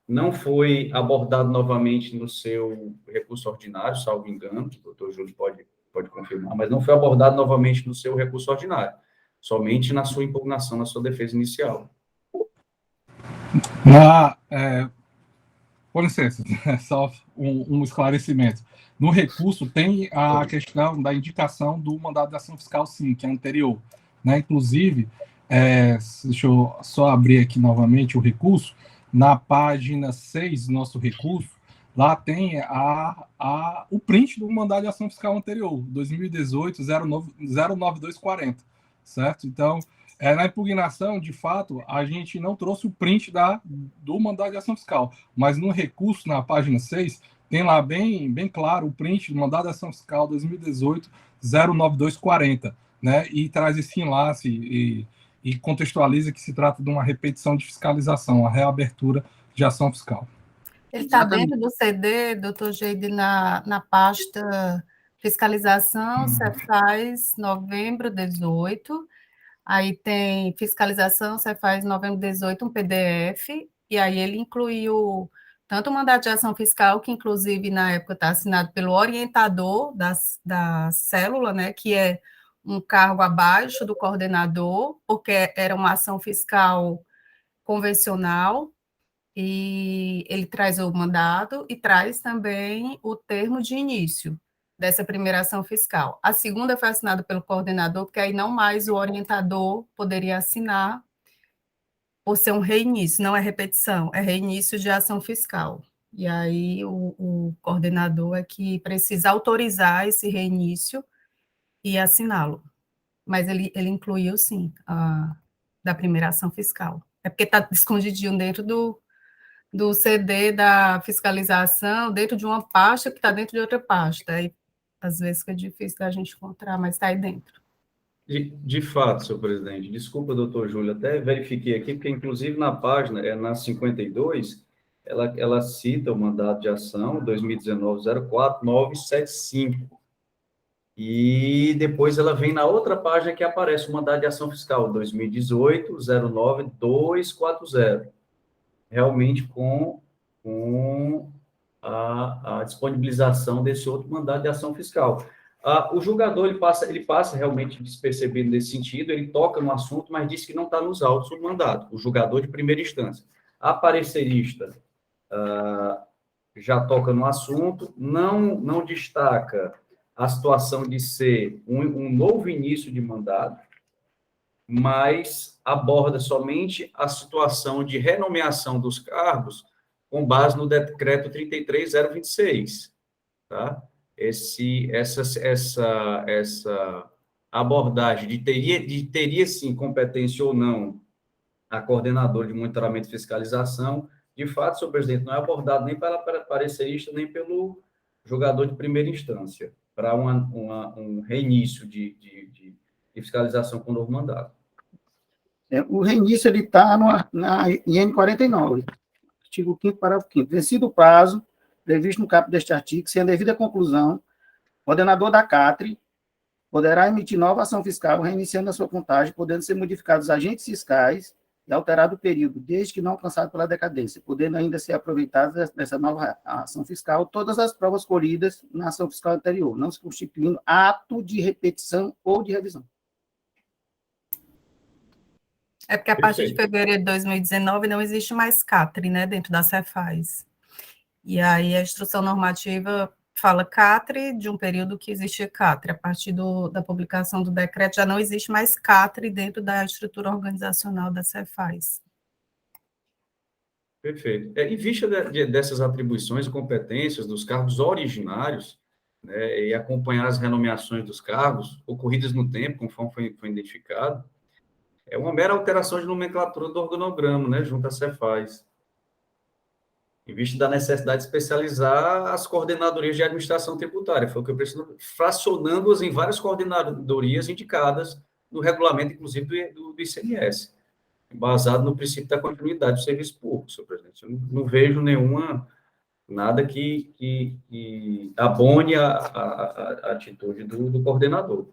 não foi abordado novamente no seu recurso ordinário, salvo engano, o doutor Júlio pode confirmar, mas não foi abordado novamente no seu recurso ordinário, somente na sua impugnação, na sua defesa inicial. Com licença, só um esclarecimento. No recurso tem a questão da indicação do mandado de ação fiscal, sim, que é anterior, né? Inclusive, deixa eu só abrir aqui novamente o recurso, na página 6 do nosso recurso, lá tem o print do mandado de ação fiscal anterior, 2018-09240, certo? Então, na impugnação, de fato, a gente não trouxe o print do mandado de ação fiscal, mas no recurso, na página 6, tem lá bem claro o print do mandado de ação fiscal 2018-09240, né? E traz esse enlace e contextualiza que se trata de uma repetição de fiscalização, a reabertura de ação fiscal. Ele está dentro do CD, doutor Geide, na pasta fiscalização, Cefaz, novembro 18, aí tem fiscalização, Cefaz, novembro 18, um PDF, e aí ele incluiu tanto o mandato de ação fiscal, que inclusive na época está assinado pelo orientador da célula, né, que é um cargo abaixo do coordenador, porque era uma ação fiscal convencional, e ele traz o mandado e traz também o termo de início dessa primeira ação fiscal. A segunda foi assinada pelo coordenador, porque aí não mais o orientador poderia assinar por ser um reinício, não é repetição, é reinício de ação fiscal. E aí o coordenador é que precisa autorizar esse reinício e assiná-lo. Mas ele incluiu, sim, da primeira ação fiscal. É porque está escondidinho dentro do CD da fiscalização, dentro de uma pasta que está dentro de outra pasta. Aí, às vezes, fica difícil da gente encontrar, mas está aí dentro. De fato, senhor presidente. Desculpa, doutor Júlio, até verifiquei aqui, porque, inclusive, na página, na 52, ela cita o mandato de ação 2019-04975. E depois ela vem na outra página que aparece o mandato de ação fiscal 2018-09240. Realmente com a disponibilização desse outro mandado de ação fiscal. O julgador ele passa realmente despercebido nesse sentido, ele toca no assunto, mas diz que não está nos autos do mandado, o julgador de primeira instância. A parecerista já toca no assunto, não destaca a situação de ser um novo início de mandado, mas aborda somente a situação de renomeação dos cargos com base no decreto 33.026, tá? Essa abordagem de teria sim competência ou não a coordenadora de monitoramento e fiscalização, de fato, senhor presidente, não é abordado nem pela parecerista, nem pelo julgador de primeira instância, para um reinício de fiscalização com o novo mandato. O reinício ele está na IN 49, artigo 5º, parágrafo 5º. Vencido o prazo previsto no caput deste artigo, sem a devida conclusão, o ordenador da CATRE poderá emitir nova ação fiscal, reiniciando a sua contagem, podendo ser modificados os agentes fiscais e alterado o período, desde que não alcançado pela decadência, podendo ainda ser aproveitadas dessa nova ação fiscal todas as provas colhidas na ação fiscal anterior, não se constituindo ato de repetição ou de revisão. É porque a partir de fevereiro de 2019 não existe mais CATRE, né, dentro da Cefaz. E aí a instrução normativa fala CATRE de um período que existia CATRE. A partir da publicação do decreto já não existe mais CATRE dentro da estrutura organizacional da Cefaz. Perfeito. Em vista dessas atribuições e competências dos cargos originários, né, e acompanhar as renomeações dos cargos ocorridas no tempo, conforme foi identificado, é uma mera alteração de nomenclatura do organograma, né, junto à Cefaz. Em vista da necessidade de especializar as coordenadorias de administração tributária, foi o que eu preciso, fracionando-as em várias coordenadorias indicadas no regulamento, inclusive, do ICMS, baseado no princípio da continuidade do serviço público, senhor presidente. Eu não vejo nenhuma Nada que abone a atitude do coordenador.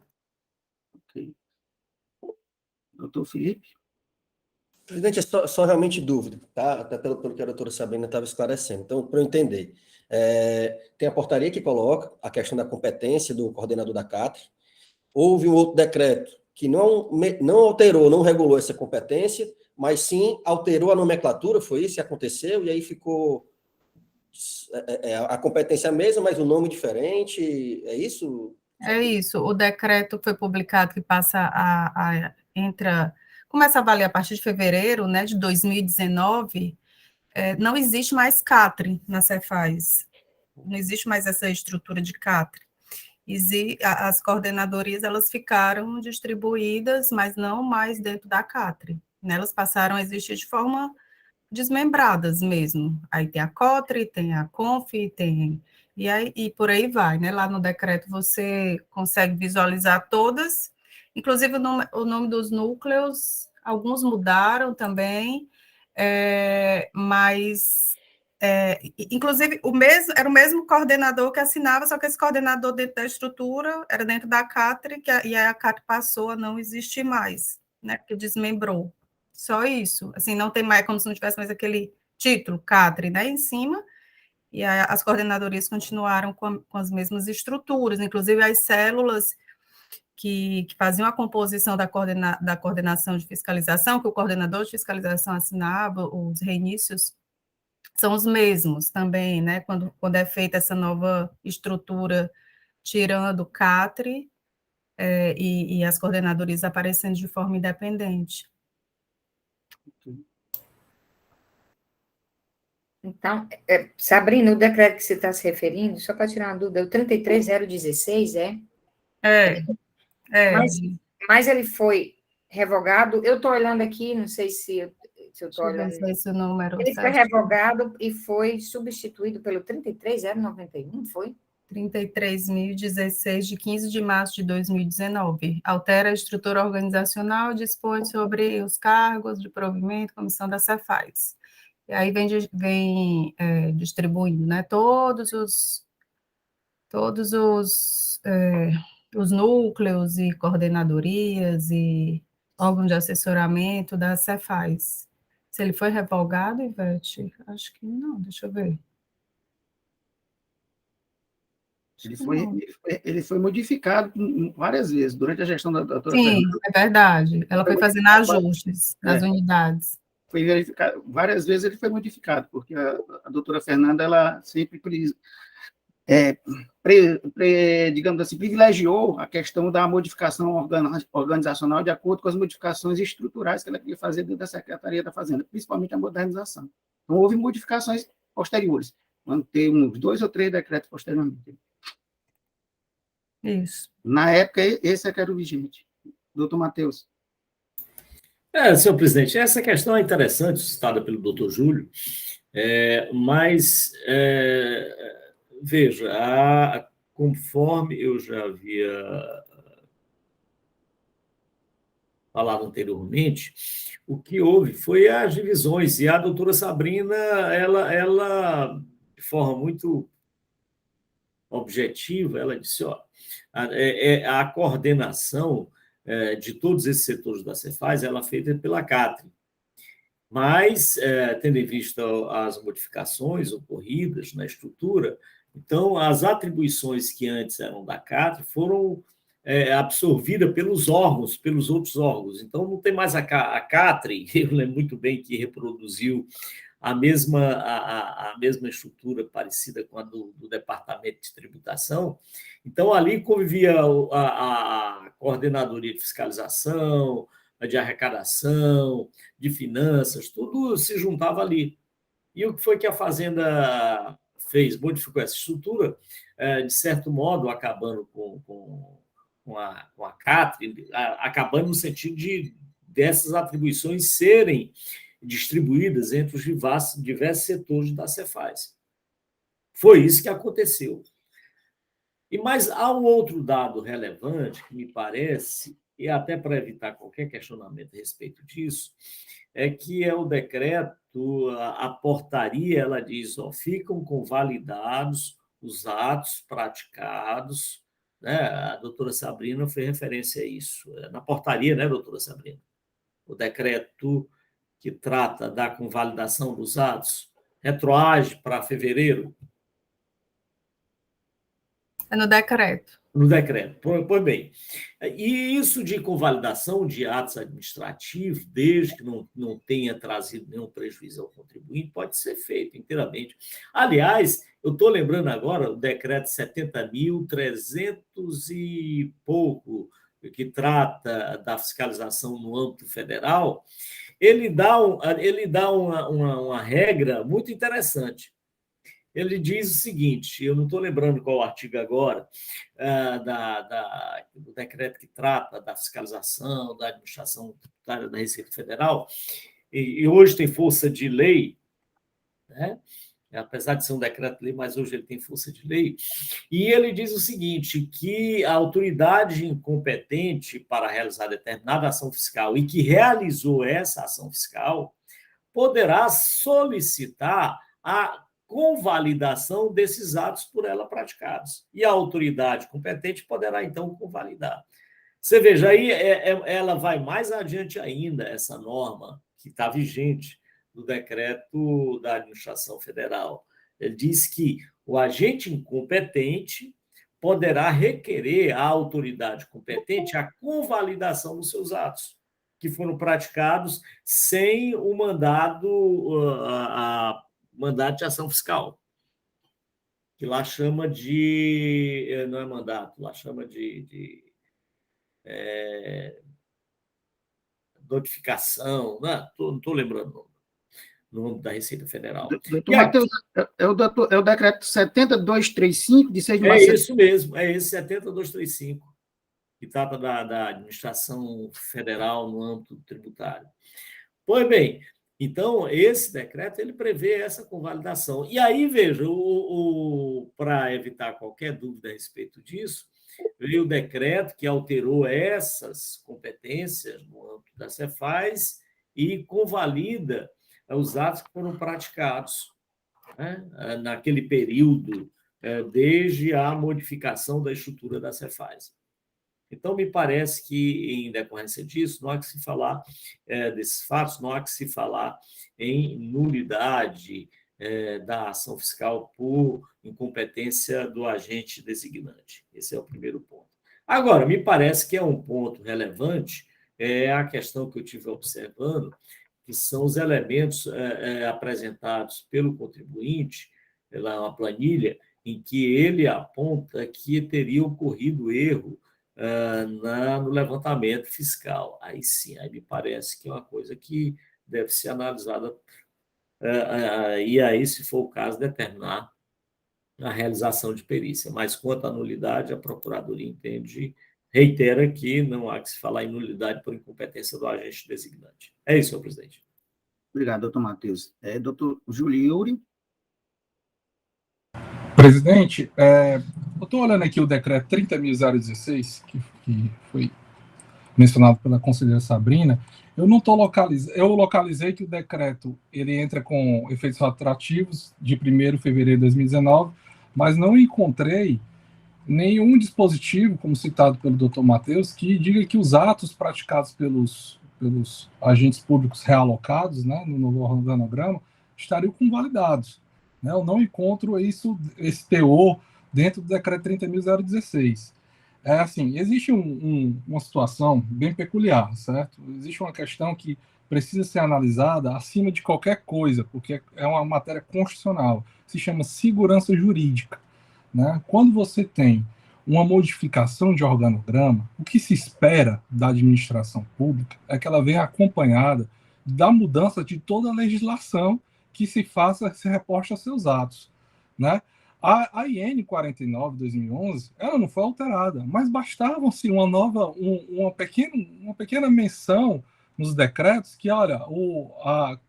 Ok. Doutor Felipe? Presidente, é só realmente dúvida, tá? Até pelo que a doutora Sabrina estava esclarecendo. Então, para eu entender, tem a portaria que coloca a questão da competência do coordenador da CATRE. Houve um outro decreto que não alterou, não regulou essa competência, mas sim alterou a nomenclatura, foi isso que aconteceu, e aí ficou a competência mesma, mas o nome diferente, é isso? É isso, o decreto foi publicado que começa a valer a partir de fevereiro, né, de 2019, não existe mais CATRE na Cefaz, não existe mais essa estrutura de CATRE. As coordenadorias, elas ficaram distribuídas, mas não mais dentro da CATRE, né, elas passaram a existir de forma desmembradas mesmo. Aí tem a COTRE, tem a CONF, e por aí vai, né? Lá no decreto você consegue visualizar todas, inclusive o nome dos núcleos, alguns mudaram também, mas inclusive era o mesmo coordenador que assinava, só que esse coordenador dentro da estrutura era dentro da CATRE, e aí a CATRE passou a não existir mais, né? Porque desmembrou. Só isso, assim, não tem mais, como se não tivesse mais aquele título, CATRE, né, em cima, e as coordenadorias continuaram com as mesmas estruturas, inclusive as células que faziam a composição da coordenação de fiscalização, que o coordenador de fiscalização assinava, os reinícios, são os mesmos também, né, quando é feita essa nova estrutura, tirando o CATRE, e as coordenadorias aparecendo de forma independente. Então, Sabrina, o decreto que você está se referindo, só para tirar uma dúvida, é o 33016, Mas ele foi revogado, eu estou olhando aqui, não sei se eu estou olhando. Deixa eu ver se esse número Ele foi revogado e foi substituído pelo 33091, foi? 33.016, de 15 de março de 2019. Altera a estrutura organizacional, dispõe sobre os cargos de provimento, comissão da Cefaz. E aí vem distribuindo, né, todos os núcleos e coordenadorias e órgãos de assessoramento da Cefaz. Se ele foi revogado, Ivete? Acho que não, deixa eu ver. Ele foi modificado várias vezes durante a gestão da doutora Sim, Fernanda. é verdade. Ela foi fazendo ajustes nas unidades. Foi verificado, várias vezes ele foi modificado, porque a doutora Fernanda, ela sempre, digamos assim, privilegiou a questão da modificação organizacional de acordo com as modificações estruturais que ela queria fazer dentro da Secretaria da Fazenda, principalmente a modernização. Então, houve modificações posteriores. Vamos ter uns 2 ou 3 decretos posteriormente. Isso. Na época, esse é que era o vigente. Doutor Matheus. Senhor presidente, essa questão é interessante, citada pelo doutor Júlio, mas, veja, conforme eu já havia falado anteriormente, o que houve foi as divisões, e a doutora Sabrina, ela de forma muito objetiva, ela disse, a coordenação de todos esses setores da Cefaz, ela é feita pela CATRE. Mas, tendo em vista as modificações ocorridas na estrutura, então, as atribuições que antes eram da CATRE foram absorvidas pelos órgãos, pelos outros órgãos. Então, não tem mais a CATRE, eu lembro muito bem que reproduziu a mesma estrutura parecida com a do Departamento de Tributação. Então, ali convivia a coordenadoria de fiscalização, de arrecadação, de finanças, tudo se juntava ali. E o que foi que a Fazenda fez? Modificou essa estrutura, de certo modo, acabando com a CATRE, acabando no sentido dessas atribuições serem distribuídas entre os diversos setores da Cefaz. Foi isso que aconteceu. Mas há um outro dado relevante que me parece, e até para evitar qualquer questionamento a respeito disso, que é o decreto a portaria, ela diz, ó, ficam convalidados os atos praticados, né? A doutora Sabrina fez referência a isso. Na portaria, né, doutora Sabrina? O decreto que trata da convalidação dos atos retroage para fevereiro? É no decreto. No decreto. Pois bem. E isso de convalidação de atos administrativos, desde que não tenha trazido nenhum prejuízo ao contribuinte, pode ser feito inteiramente. Aliás, eu estou lembrando agora o decreto 70.300 e pouco, que trata da fiscalização no âmbito federal, ele dá uma regra muito interessante. Ele diz o seguinte, eu não estou lembrando qual artigo agora, do decreto que trata da fiscalização, da administração tributária da Receita Federal, e hoje tem força de lei, né? Apesar de ser um decreto-lei, mas hoje ele tem força de lei, e ele diz o seguinte, que a autoridade incompetente para realizar determinada ação fiscal e que realizou essa ação fiscal poderá solicitar a convalidação desses atos por ela praticados. E a autoridade competente poderá, então, convalidar. Você veja, aí ela vai mais adiante ainda, essa norma que está vigente do decreto da administração federal. Ele diz que o agente incompetente poderá requerer à autoridade competente a convalidação dos seus atos, que foram praticados sem o mandado de ação fiscal, que lá chama de... Não é mandato, lá chama de notificação, não estou lembrando o nome da Receita Federal. Doutor Matheus, é o decreto 70.235, de 6 de março. É isso mesmo, é esse 70.235, que trata da administração federal no âmbito tributário. Pois bem, então, esse decreto ele prevê essa convalidação. E aí, veja, para evitar qualquer dúvida a respeito disso, veio o decreto que alterou essas competências no âmbito da Cefaz e convalida os atos que foram praticados, né, naquele período, desde a modificação da estrutura da Cefaz. Então, me parece que, em decorrência disso, não há que se falar desses fatos, não há que se falar em nulidade da ação fiscal por incompetência do agente designante. Esse é o primeiro ponto. Agora, me parece que é um ponto relevante a questão que eu tive observando, que são os elementos apresentados pelo contribuinte, pela planilha, em que ele aponta que teria ocorrido erro no levantamento fiscal. Aí sim, aí me parece que é uma coisa que deve ser analisada e aí, se for o caso, determinar a realização de perícia. Mas quanto à nulidade, a Procuradoria reitera que não há que se falar em nulidade por incompetência do agente designante. É isso, senhor presidente. Obrigado, doutor Matheus. Doutor Júlio Yuri. Presidente, eu estou olhando aqui o decreto 30.016, que foi mencionado pela conselheira Sabrina. Eu localizei que o decreto ele entra com efeitos retroativos de 1º de fevereiro de 2019, mas não encontrei nenhum dispositivo, como citado pelo doutor Matheus, que diga que os atos praticados pelos agentes públicos realocados, né, no novo organograma, estariam convalidados. Né? Eu não encontro esse teor dentro do decreto 30.016. Assim, existe uma situação bem peculiar, certo? Existe uma questão que precisa ser analisada acima de qualquer coisa, porque é uma matéria constitucional, se chama segurança jurídica. Né? Quando você tem uma modificação de organograma, o que se espera da administração pública é que ela venha acompanhada da mudança de toda a legislação que se reporte a seus atos. Né? A IN 49/2011, ela não foi alterada, mas bastava-se uma pequena menção nos decretos que, olha,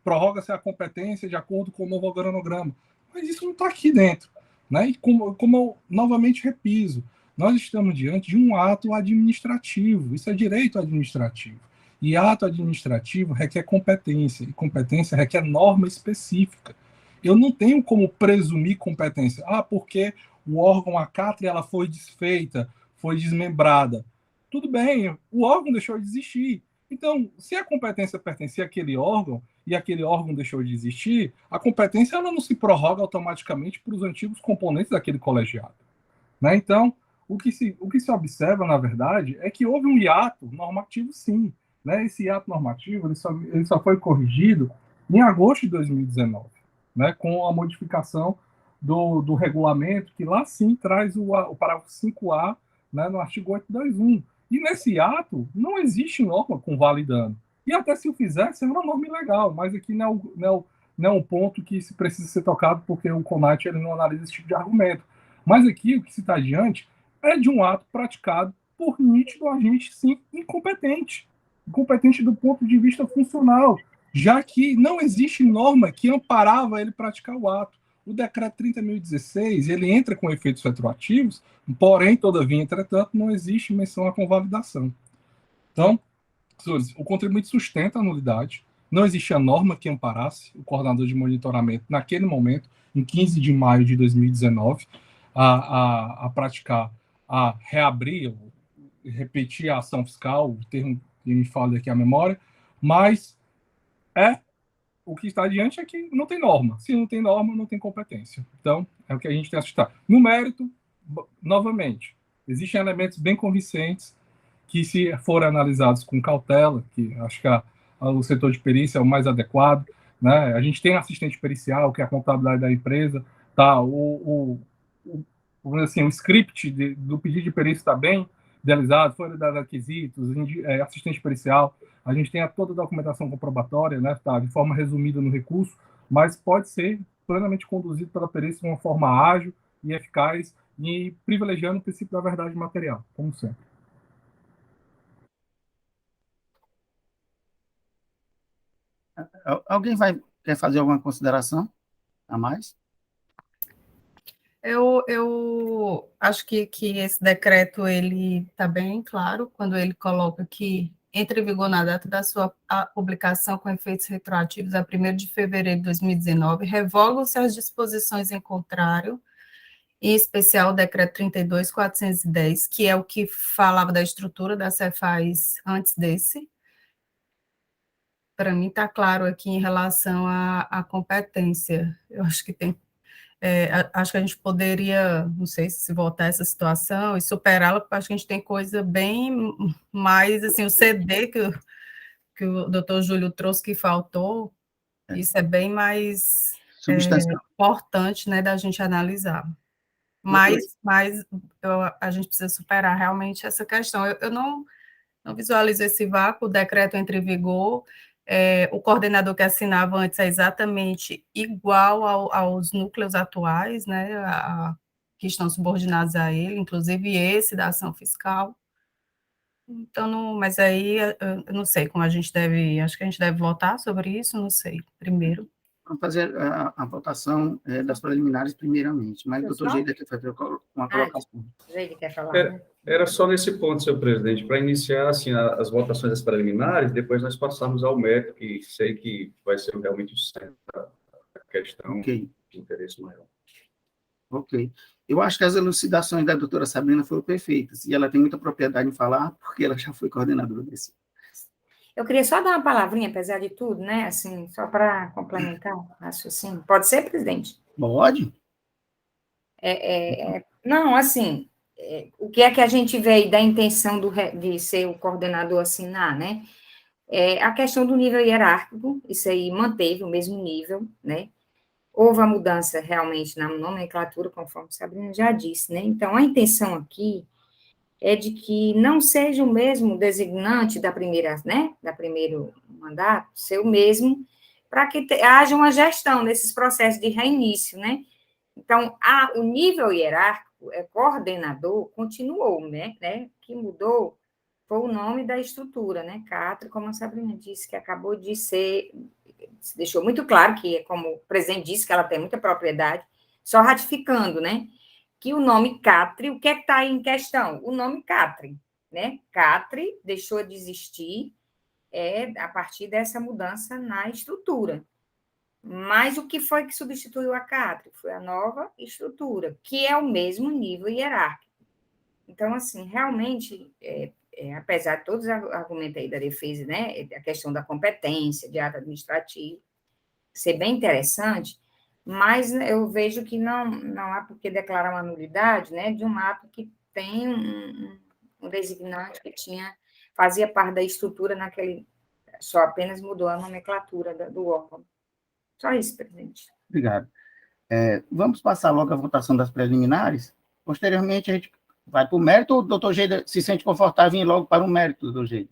prorroga-se a competência de acordo com o novo organograma. Mas isso não está aqui dentro. Né? E como eu novamente repiso, nós estamos diante de um ato administrativo, isso é direito administrativo. E ato administrativo requer competência, e competência requer norma específica. Eu não tenho como presumir competência. Porque o órgão, a cátria, ela foi desfeita, foi desmembrada. Tudo bem, o órgão deixou de existir. Então, se a competência pertencia àquele órgão e aquele órgão deixou de existir, a competência ela não se prorroga automaticamente para os antigos componentes daquele colegiado. Né? Então, o que se observa, na verdade, é que houve um hiato normativo, sim. Né? Esse hiato normativo ele só foi corrigido em agosto de 2019, né? Com a modificação do regulamento, que lá sim traz o parágrafo 5A, né, no artigo 821. E nesse ato não existe norma convalidando. E até se o fizesse, é uma norma ilegal, mas aqui não é um ponto que se precisa ser tocado, porque o CONAT ele não analisa esse tipo de argumento. Mas aqui o que se está diante é de um ato praticado por nítido agente, sim, incompetente. Incompetente do ponto de vista funcional, já que não existe norma que amparava ele praticar o ato. O decreto 30.016, ele entra com efeitos retroativos, porém, todavia, entretanto, não existe menção à convalidação. Então, senhores, o contribuinte sustenta a nulidade, não existia norma que amparasse o coordenador de monitoramento naquele momento, em 15 de maio de 2019, a praticar, a reabrir, repetir a ação fiscal, o termo que me fala aqui a memória, mas o que está adiante é que não tem norma. Se não tem norma, não tem competência. Então, é o que a gente tem a citar. No mérito, novamente, existem elementos bem convincentes que, se forem analisados com cautela, que acho que o setor de perícia é o mais adequado, né? A gente tem assistente pericial, que é a contabilidade da empresa, tá? O script do pedido de perícia está bem idealizado, foi dado requisitos, assistente pericial, a gente tem toda a documentação comprobatória, né, tá, de forma resumida no recurso, mas pode ser plenamente conduzido pela perícia de uma forma ágil e eficaz e privilegiando o princípio da verdade material, como sempre. Alguém quer fazer alguma consideração a mais? Eu acho que esse decreto ele está bem claro quando ele coloca que entra em vigor na data da sua publicação com efeitos retroativos a 1º de fevereiro de 2019, revogam-se as disposições em contrário, em especial o decreto 32.410, que é o que falava da estrutura da Cefaz antes desse. Para mim está claro aqui em relação à competência. Eu acho que acho que a gente poderia, não sei se voltar essa situação e superá-la, porque acho que a gente tem coisa bem mais, assim, o CD que o doutor Júlio trouxe que faltou, isso é bem mais importante, né, da gente analisar. Mas a gente precisa superar realmente essa questão. Eu não visualizo esse vácuo, o decreto entra em vigor, o coordenador que assinava antes é exatamente igual aos núcleos atuais, né, que estão subordinados a ele, inclusive esse da ação fiscal. Então, mas aí eu não sei como a gente deve, acho que a gente deve votar sobre isso, não sei, primeiro. Vamos fazer a votação das preliminares primeiramente, mas o doutor Geida quer fazer uma colocação. Geida quer falar. Era só nesse ponto, senhor presidente, para iniciar assim, as votações das preliminares, depois nós passarmos ao mérito, que sei que vai ser realmente o centro da questão de interesse maior. Ok. Eu acho que as elucidações da doutora Sabrina foram perfeitas, e ela tem muita propriedade em falar, porque ela já foi coordenadora desse. Eu queria só dar uma palavrinha, apesar de tudo, né, assim, só para complementar o raciocínio. Pode ser, presidente? Pode. Não, assim, o que é que a gente vê aí da intenção de ser o coordenador assinar, né? A questão do nível hierárquico, isso aí manteve o mesmo nível, né? Houve a mudança realmente na nomenclatura, conforme a Sabrina já disse, né? Então, a intenção aqui é de que não seja o mesmo designante da primeira, né, da primeiro mandato, ser o mesmo, para que haja uma gestão desses processos de reinício, né? Então, o nível hierárquico, coordenador, continuou, né? Que mudou foi o nome da estrutura, né? CATRI, como a Sabrina disse, que acabou de ser, deixou muito claro que, como o presidente disse, que ela tem muita propriedade, só ratificando, né? Que o nome CATRI, o que é que está em questão? O nome CATRI, né? CATRI deixou de existir a partir dessa mudança na estrutura. Mas o que foi que substituiu a CAPRI? Foi a nova estrutura, que é o mesmo nível hierárquico. Então, assim, realmente, apesar de todos os argumentos aí da defesa, né, a questão da competência, de ato administrativo, ser bem interessante, mas eu vejo que não há por que declarar uma nulidade, né, de um ato que tem um designante que fazia parte da estrutura naquele, só apenas mudou a nomenclatura do órgão. Só isso, presidente. Obrigado. Vamos passar logo a votação das preliminares. Posteriormente, a gente vai para o mérito, ou o doutor Geida se sente confortável em ir logo para o mérito, doutor Geida?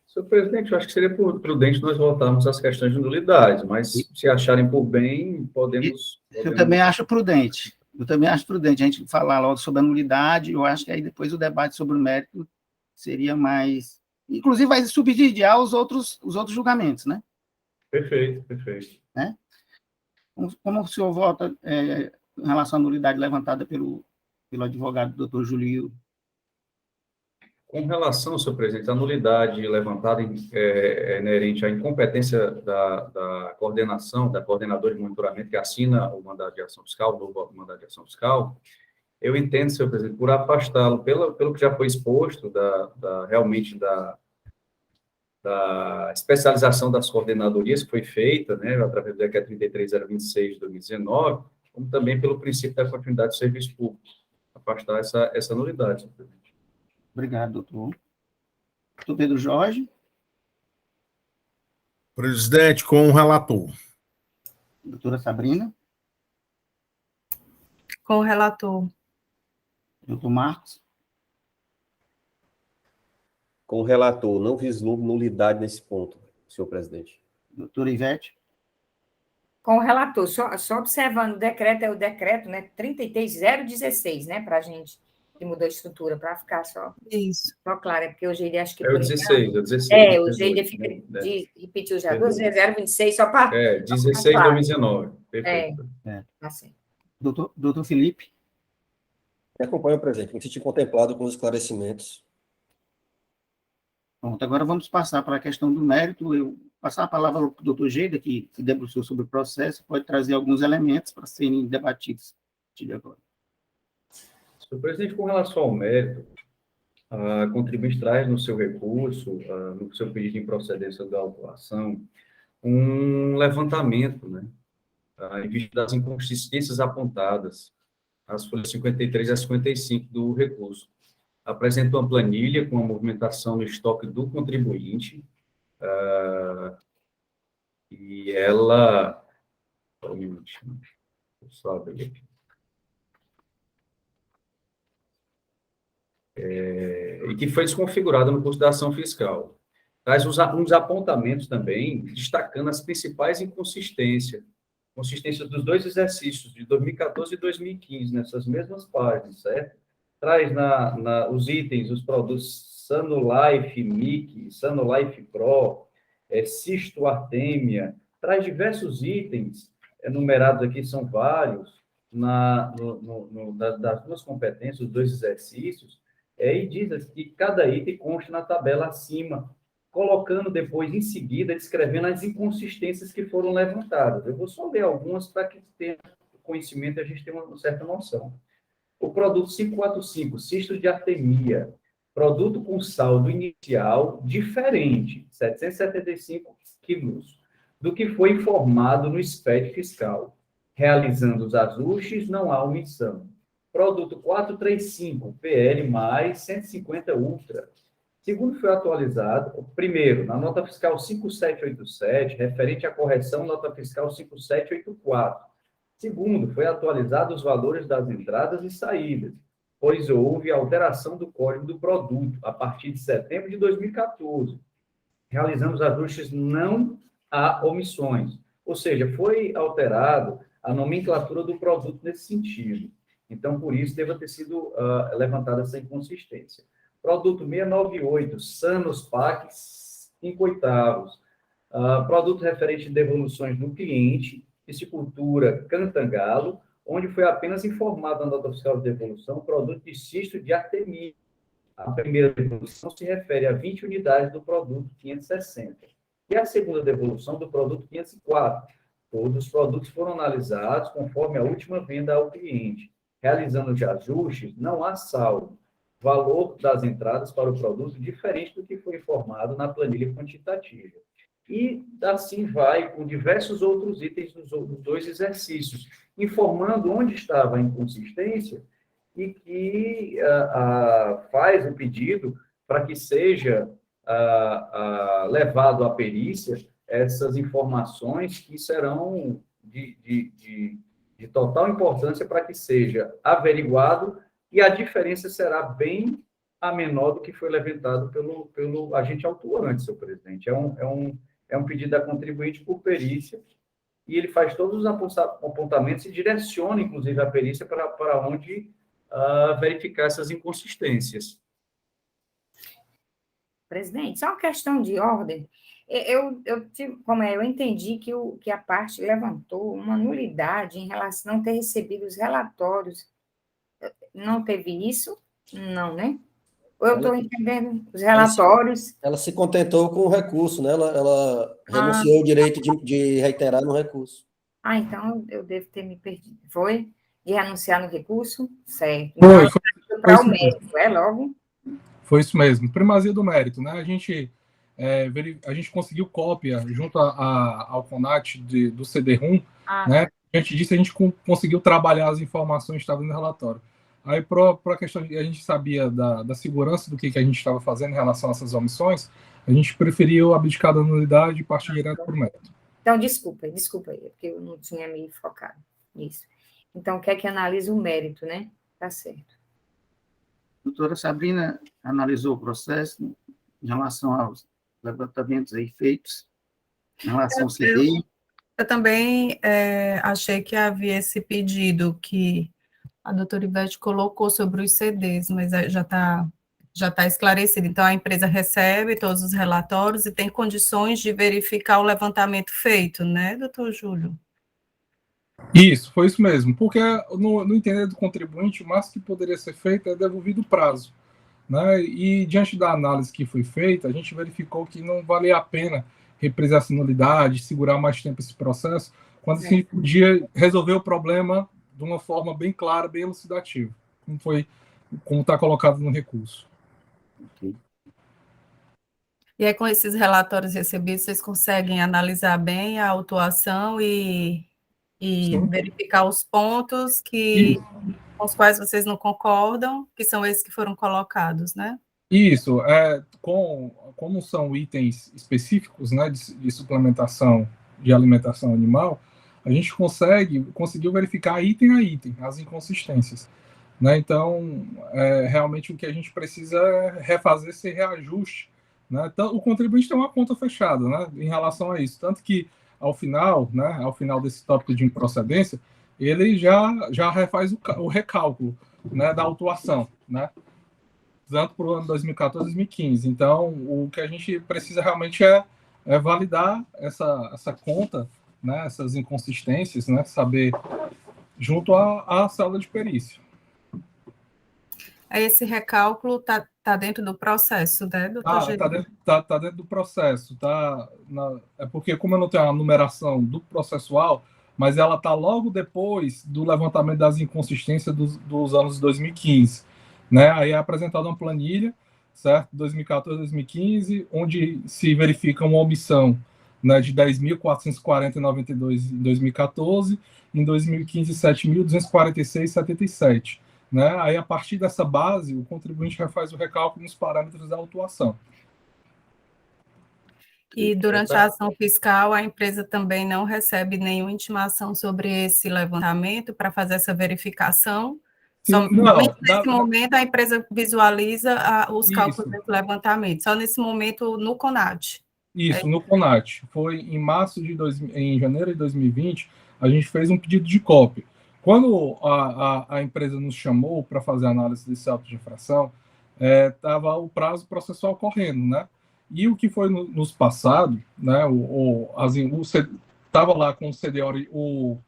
Senhor presidente, eu acho que seria prudente nós voltarmos às questões de nulidade, mas se acharem por bem, podemos... Eu também acho prudente. A gente falar logo sobre a nulidade. Eu acho que aí depois o debate sobre o mérito seria mais... Inclusive, vai subsidiar os outros julgamentos, né? Perfeito. Né? Como o senhor vota em relação à nulidade levantada pelo advogado doutor Julio? Com relação, senhor presidente, à nulidade levantada inerente à incompetência da coordenação, da coordenadora de monitoramento que assina o mandado de ação fiscal, o novo mandado de ação fiscal, eu entendo, senhor presidente, por afastá-lo, pelo que já foi exposto, realmente da especialização das coordenadorias que foi feita, né, através do decreto 33026 de 2019, como também pelo princípio da continuidade do serviço público, afastar essa nulidade, senhor presidente. Obrigado, doutor. Doutor Pedro Jorge. Presidente, com o relator. Doutora Sabrina. Com o relator. Doutor Marcos. Com o relator, não vislumbro nulidade nesse ponto, senhor presidente. Doutora Ivete. Com o relator, só observando, o decreto, né, 33016, né, para a gente, que mudou a estrutura, para ficar só claro, porque hoje ele acho que... É o 16. O Geide fica repetiu já, 026, só para... 16 de 2019, perfeito. Assim. Doutor Felipe. Me acompanho, presidente, me senti contemplado com os esclarecimentos. Pronto, agora vamos passar para a questão do mérito. Eu passar a palavra ao doutor Geida, que se debruçou sobre o processo, pode trazer alguns elementos para serem debatidos a partir de agora. Senhor presidente, com relação ao mérito, a contribuinte traz no seu recurso, no seu pedido de improcedência da autuação, um levantamento, né, em vista das inconsistências apontadas, as folhas 53 a 55 do recurso. Apresenta uma planilha com a movimentação no estoque do contribuinte, e ela... Só um minutinho, vou só abrir aqui. E que foi desconfigurada no curso da ação fiscal. Traz uns apontamentos também, destacando as principais inconsistências dos dois exercícios, de 2014 e 2015, nessas mesmas páginas, certo? Traz os itens, os produtos Sanolife MIC, Sanolife Pro, Cisto Artemia, traz diversos itens, enumerados aqui, são vários, das duas competências, os dois exercícios, e diz que cada item consta na tabela acima, colocando depois, em seguida, descrevendo as inconsistências que foram levantadas. Eu vou só ler algumas para que tenha conhecimento e a gente tenha uma certa noção. O produto 545, cisto de artemia, produto com saldo inicial diferente, 775 quilos, do que foi informado no SPED fiscal. Realizando os ajustes, não há omissão. Produto 435, PL mais 150 Ultra. Segundo foi atualizado, primeiro, na nota fiscal 5787, referente à correção nota fiscal 5784. Segundo, foi atualizado os valores das entradas e saídas, pois houve alteração do código do produto a partir de setembro de 2014. Realizamos ajustes, não há omissões. Ou seja, foi alterado a nomenclatura do produto nesse sentido. Então, por isso, deve ter sido levantada essa inconsistência. Produto 698, Sanospac, 5/8. Produto referente a devoluções do cliente, piscicultura Cantangalo, onde foi apenas informado na nota fiscal de devolução produto de cisto de artemia, A primeira devolução se refere a 20 unidades do produto 560. E a segunda devolução do produto 504. Todos os produtos foram analisados conforme a última venda ao cliente. Realizando de ajustes, não há saldo. Valor das entradas para o produto diferente do que foi informado na planilha quantitativa. E assim vai com diversos outros itens dos dois exercícios, informando onde estava a inconsistência e que faz o pedido para que seja levado à perícia essas informações que serão de total importância para que seja averiguado, e a diferença será bem a menor do que foi levantado pelo agente autuante, senhor presidente. É um pedido da contribuinte por perícia, e ele faz todos os apontamentos e direciona, inclusive, a perícia para onde verificar essas inconsistências. Presidente, só uma questão de ordem. Eu entendi que a parte levantou uma nulidade em relação a não ter recebido os relatórios. Não teve isso? Não, né? Ou eu estou entendendo os relatórios? Ela se contentou com o recurso, né? Ela renunciou o direito de reiterar no recurso. Então eu devo ter me perdido. Foi? De renunciar no recurso? Certo. Foi Para o mérito, logo? Foi isso mesmo. Primazia do mérito, né? A gente conseguiu cópia junto ao CONAT do CD-ROM, né? Diante disso, a gente conseguiu trabalhar as informações que estavam no relatório. Aí, para a questão, a gente sabia da segurança do que a gente estava fazendo em relação a essas omissões, a gente preferiu abdicar da nulidade e partir direto para o mérito. Então, desculpa aí, porque eu não tinha me focado nisso. Então, quer que analise o mérito, né? Tá certo. Doutora Sabrina analisou o processo em relação aos levantamentos aí feitos, em relação ao CDI. Eu também achei que havia esse pedido que a doutora Ivete colocou sobre os CDs, mas já está esclarecido. Então, a empresa recebe todos os relatórios e tem condições de verificar o levantamento feito, né, doutor Júlio? Isso, foi isso mesmo, porque no entender do contribuinte, o máximo que poderia ser feito é devolvido o prazo, né? E diante da análise que foi feita, a gente verificou que não valia a pena represar essa nulidade, segurar mais tempo esse processo, quando a gente podia resolver o problema de uma forma bem clara, bem elucidativa, como está colocado no recurso. Okay. E aí, com esses relatórios recebidos, vocês conseguem analisar bem a autuação e verificar os pontos com os quais vocês não concordam, que são esses que foram colocados, né? Isso, como são itens específicos, né, de suplementação de alimentação animal, a gente conseguiu verificar item a item as inconsistências, né? Então, realmente o que a gente precisa é refazer esse reajuste, né? Então, o contribuinte tem uma conta fechada, né, em relação a isso, tanto que ao final desse tópico de improcedência, ele já refaz o recálculo, né, da autuação, né, tanto para o ano 2014 e 2015. Então, o que a gente precisa realmente é validar essa conta, né, essas inconsistências, né, saber junto à célula de perícia. Esse recálculo está dentro do processo, né, doutor? Está dentro do processo. É porque, como eu não tenho a numeração do processual, mas ela está logo depois do levantamento das inconsistências dos anos 2015. Né? Aí é apresentada uma planilha, certo? 2014 2015, onde se verifica uma omissão, né, de 10.440,92 em 2014, em 2015, 7.246,77. Né? Aí, a partir dessa base, o contribuinte refaz o recálculo nos parâmetros da autuação. E durante a ação fiscal, a empresa também não recebe nenhuma intimação sobre esse levantamento para fazer essa verificação? Nesse momento, a empresa visualiza os cálculos desse levantamento, só nesse momento no CONAT. Isso, no CONAT. Foi em janeiro de 2020, a gente fez um pedido de cópia. Quando a empresa nos chamou para fazer a análise desse auto de infração, estava o prazo processual correndo, né? E o que foi nos passado, né? Estava lá com o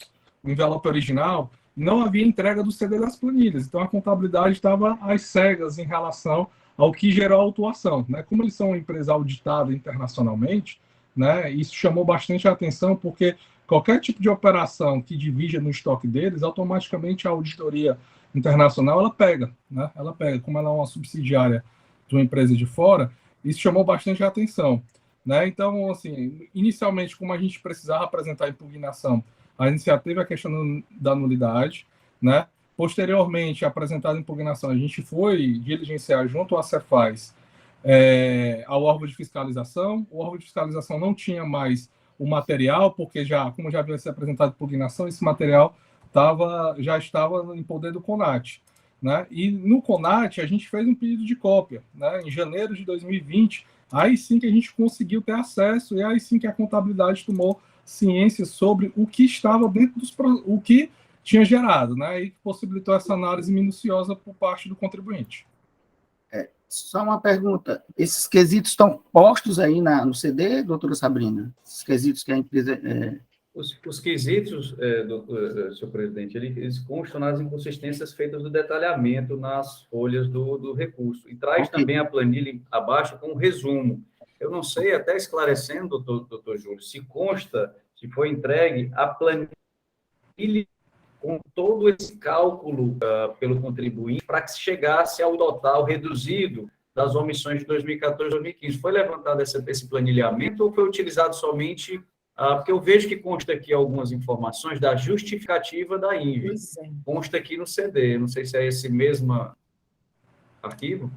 envelope original, não havia entrega do CD das planilhas. Então, a contabilidade estava às cegas em relação ao que gerou a autuação, né? Como eles são uma empresa auditada internacionalmente, né? Isso chamou bastante a atenção, porque qualquer tipo de operação que divida no estoque deles, automaticamente a auditoria internacional ela pega, né? Ela pega, como ela é uma subsidiária de uma empresa de fora, isso chamou bastante a atenção, né? Então, assim, inicialmente, como a gente precisava apresentar a impugnação, a gente já teve a questão da nulidade, né? Posteriormente, apresentada a impugnação, a gente foi diligenciar junto à Cefaz ao órgão de fiscalização. O órgão de fiscalização não tinha mais o material, porque como já havia sido apresentado impugnação, esse material já estava em poder do CONAT, né? E no CONAT a gente fez um pedido de cópia, né? Em janeiro de 2020, aí sim que a gente conseguiu ter acesso, e aí sim que a contabilidade tomou ciência sobre o que estava dentro o que tinha gerado, né? E possibilitou essa análise minuciosa por parte do contribuinte. Só uma pergunta, esses quesitos estão postos aí no CD, doutora Sabrina? Esses quesitos que a empresa... Os quesitos, senhor presidente, eles constam nas inconsistências feitas do detalhamento nas folhas do recurso. E traz também a planilha abaixo com um resumo. Eu não sei, até esclarecendo, doutor Júlio, se consta, se foi entregue a planilha com todo esse cálculo pelo contribuinte para que se chegasse ao total reduzido das omissões de 2014 e 2015. Foi levantado esse planilhamento ou foi utilizado somente... porque eu vejo que consta aqui algumas informações da justificativa da INVI. Consta aqui no CD. Não sei se é esse mesmo arquivo.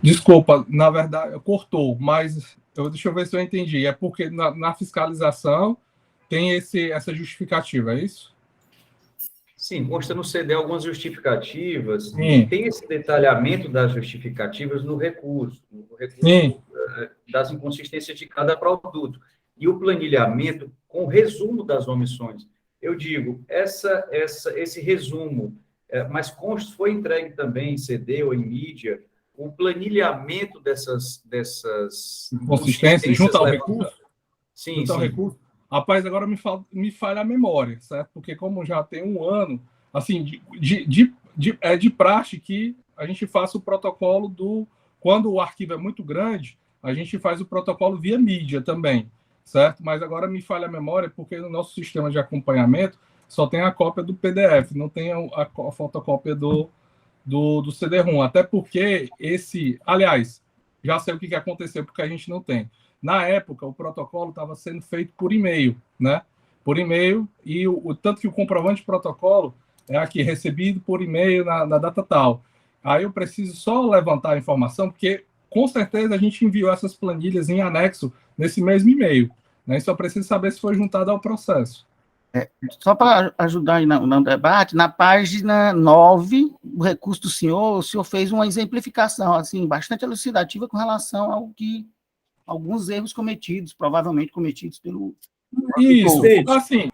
Desculpa, na verdade, cortou, mas deixa eu ver se eu entendi. É porque na fiscalização tem essa justificativa, é isso? Sim, consta no CD algumas justificativas. E tem esse detalhamento das justificativas no recurso das inconsistências de cada produto. E o planilhamento com resumo das omissões. Eu digo, esse resumo, mas foi entregue também em CD ou em mídia, o planilhamento dessas inconsistências junto ao recurso? Sim, junto ao recurso? Rapaz, agora me falha a memória, certo? Porque como já tem um ano, assim, de praxe que a gente faça o protocolo quando o arquivo é muito grande, a gente faz o protocolo via mídia também, certo? Mas agora me falha a memória, porque no nosso sistema de acompanhamento só tem a cópia do PDF, não tem a fotocópia do CD-ROM, até porque aliás, já sei o que aconteceu, porque a gente não tem. Na época, o protocolo estava sendo feito por e-mail, né? Por e-mail, e tanto que o comprovante de protocolo é aqui, recebido por e-mail na data tal. Aí eu preciso só levantar a informação, porque com certeza a gente enviou essas planilhas em anexo nesse mesmo e-mail, né? Só preciso saber se foi juntado ao processo. Só para ajudar aí no debate, na página 9 do recurso do senhor, o senhor fez uma exemplificação, assim, bastante elucidativa com relação ao que alguns erros cometidos, provavelmente cometidos pelo... Isso, assim...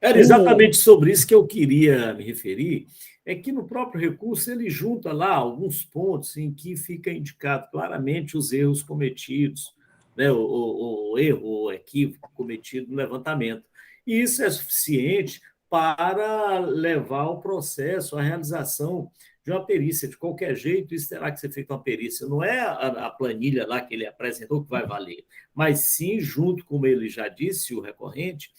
Era exatamente sobre isso que eu queria me referir, é que no próprio recurso ele junta lá alguns pontos em que fica indicado claramente os erros cometidos, né, o erro ou equívoco cometido no levantamento. E isso é suficiente para levar o processo à realização de uma perícia. De qualquer jeito, isso terá que ser feito uma perícia. Não é a planilha lá que ele apresentou que vai valer, mas sim, junto, como ele já disse, o recorrente,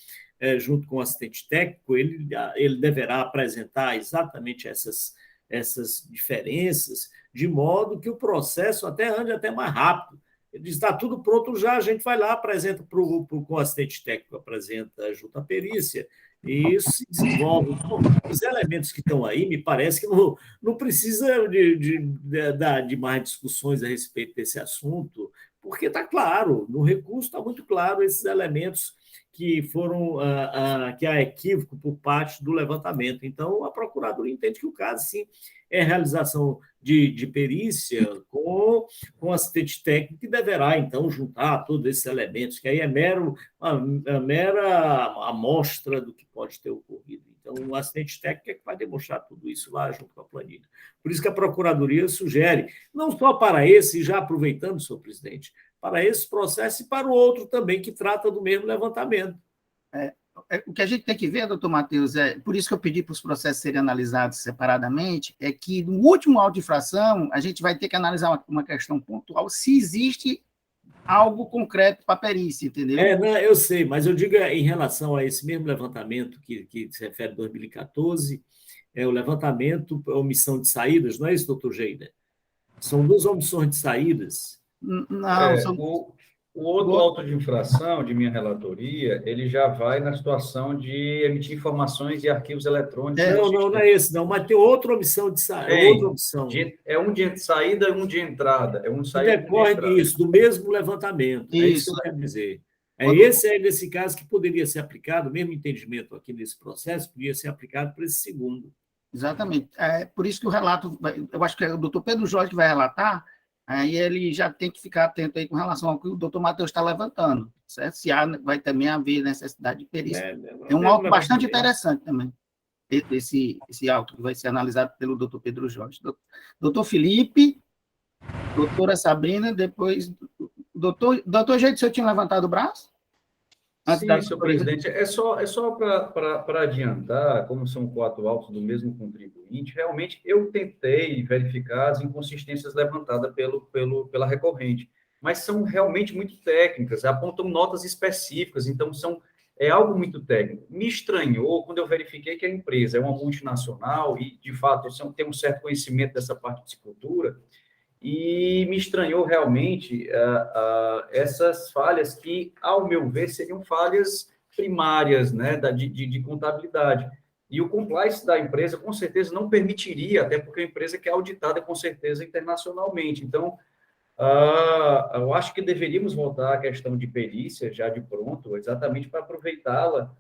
junto com o assistente técnico, ele deverá apresentar exatamente essas diferenças, de modo que o processo ande até mais rápido. Ele diz, está tudo pronto já, a gente vai lá, apresenta com o assistente técnico, apresenta junto à perícia, e isso se desenvolve. Então, os elementos que estão aí, me parece que não precisa de mais discussões a respeito desse assunto, porque está claro, no recurso está muito claro esses elementos que foram que há equívoco por parte do levantamento. Então, a Procuradoria entende que o caso, sim, é realização de perícia com assistente técnico que deverá, então, juntar todos esses elementos, que aí é mera amostra do que pode ter ocorrido. Então, o assistente técnico é que vai demonstrar tudo isso lá junto com a planilha. Por isso que a Procuradoria sugere, não só para esse, já aproveitando, senhor presidente, para esse processo e para o outro também, que trata do mesmo levantamento. o que a gente tem que ver, doutor Matheus, por isso que eu pedi para os processos serem analisados separadamente, é que no último auto de infração, a gente vai ter que analisar uma questão pontual, se existe algo concreto para a perícia, entendeu? Não, eu sei, mas eu digo em relação a esse mesmo levantamento que se refere a 2014, o levantamento, omissão de saídas, não é isso, doutor Geider? São 2 omissões de saídas. Não, são... O outro auto de infração de minha relatoria, ele já vai na situação de emitir informações e arquivos eletrônicos. Não é esse, não, mas tem outra omissão de saída. Outra opção. É um de saída e um de entrada. É um de saída decorre disso, do mesmo levantamento. É isso que eu quero dizer. Esse é, nesse caso, que poderia ser aplicado, o mesmo entendimento aqui nesse processo, poderia ser aplicado para esse segundo. Exatamente. Por isso que o relato, eu acho que é o doutor Pedro Jorge que vai relatar, aí ele já tem que ficar atento aí com relação ao que o doutor Matheus está levantando, certo? Se vai também haver necessidade de perícia. É um auto bastante interessante também, esse auto que vai ser analisado pelo doutor Pedro Jorge. Doutor Felipe, doutora Sabrina, depois... Doutor Jeito, se eu tinha levantado o braço? Sim, senhor presidente. É só para adiantar, como são 4 autos do mesmo contribuinte, realmente eu tentei verificar as inconsistências levantadas pela recorrente, mas são realmente muito técnicas, apontam notas específicas, então é algo muito técnico. Me estranhou quando eu verifiquei que a empresa é uma multinacional e, de fato, tem um certo conhecimento dessa parte de psicultura, e me estranhou realmente essas falhas que, ao meu ver, seriam falhas primárias, né, de contabilidade. E o compliance da empresa, com certeza, não permitiria, até porque a empresa que é auditada, com certeza, internacionalmente. Então, eu acho que deveríamos voltar à questão de perícia, já de pronto, exatamente para aproveitá-la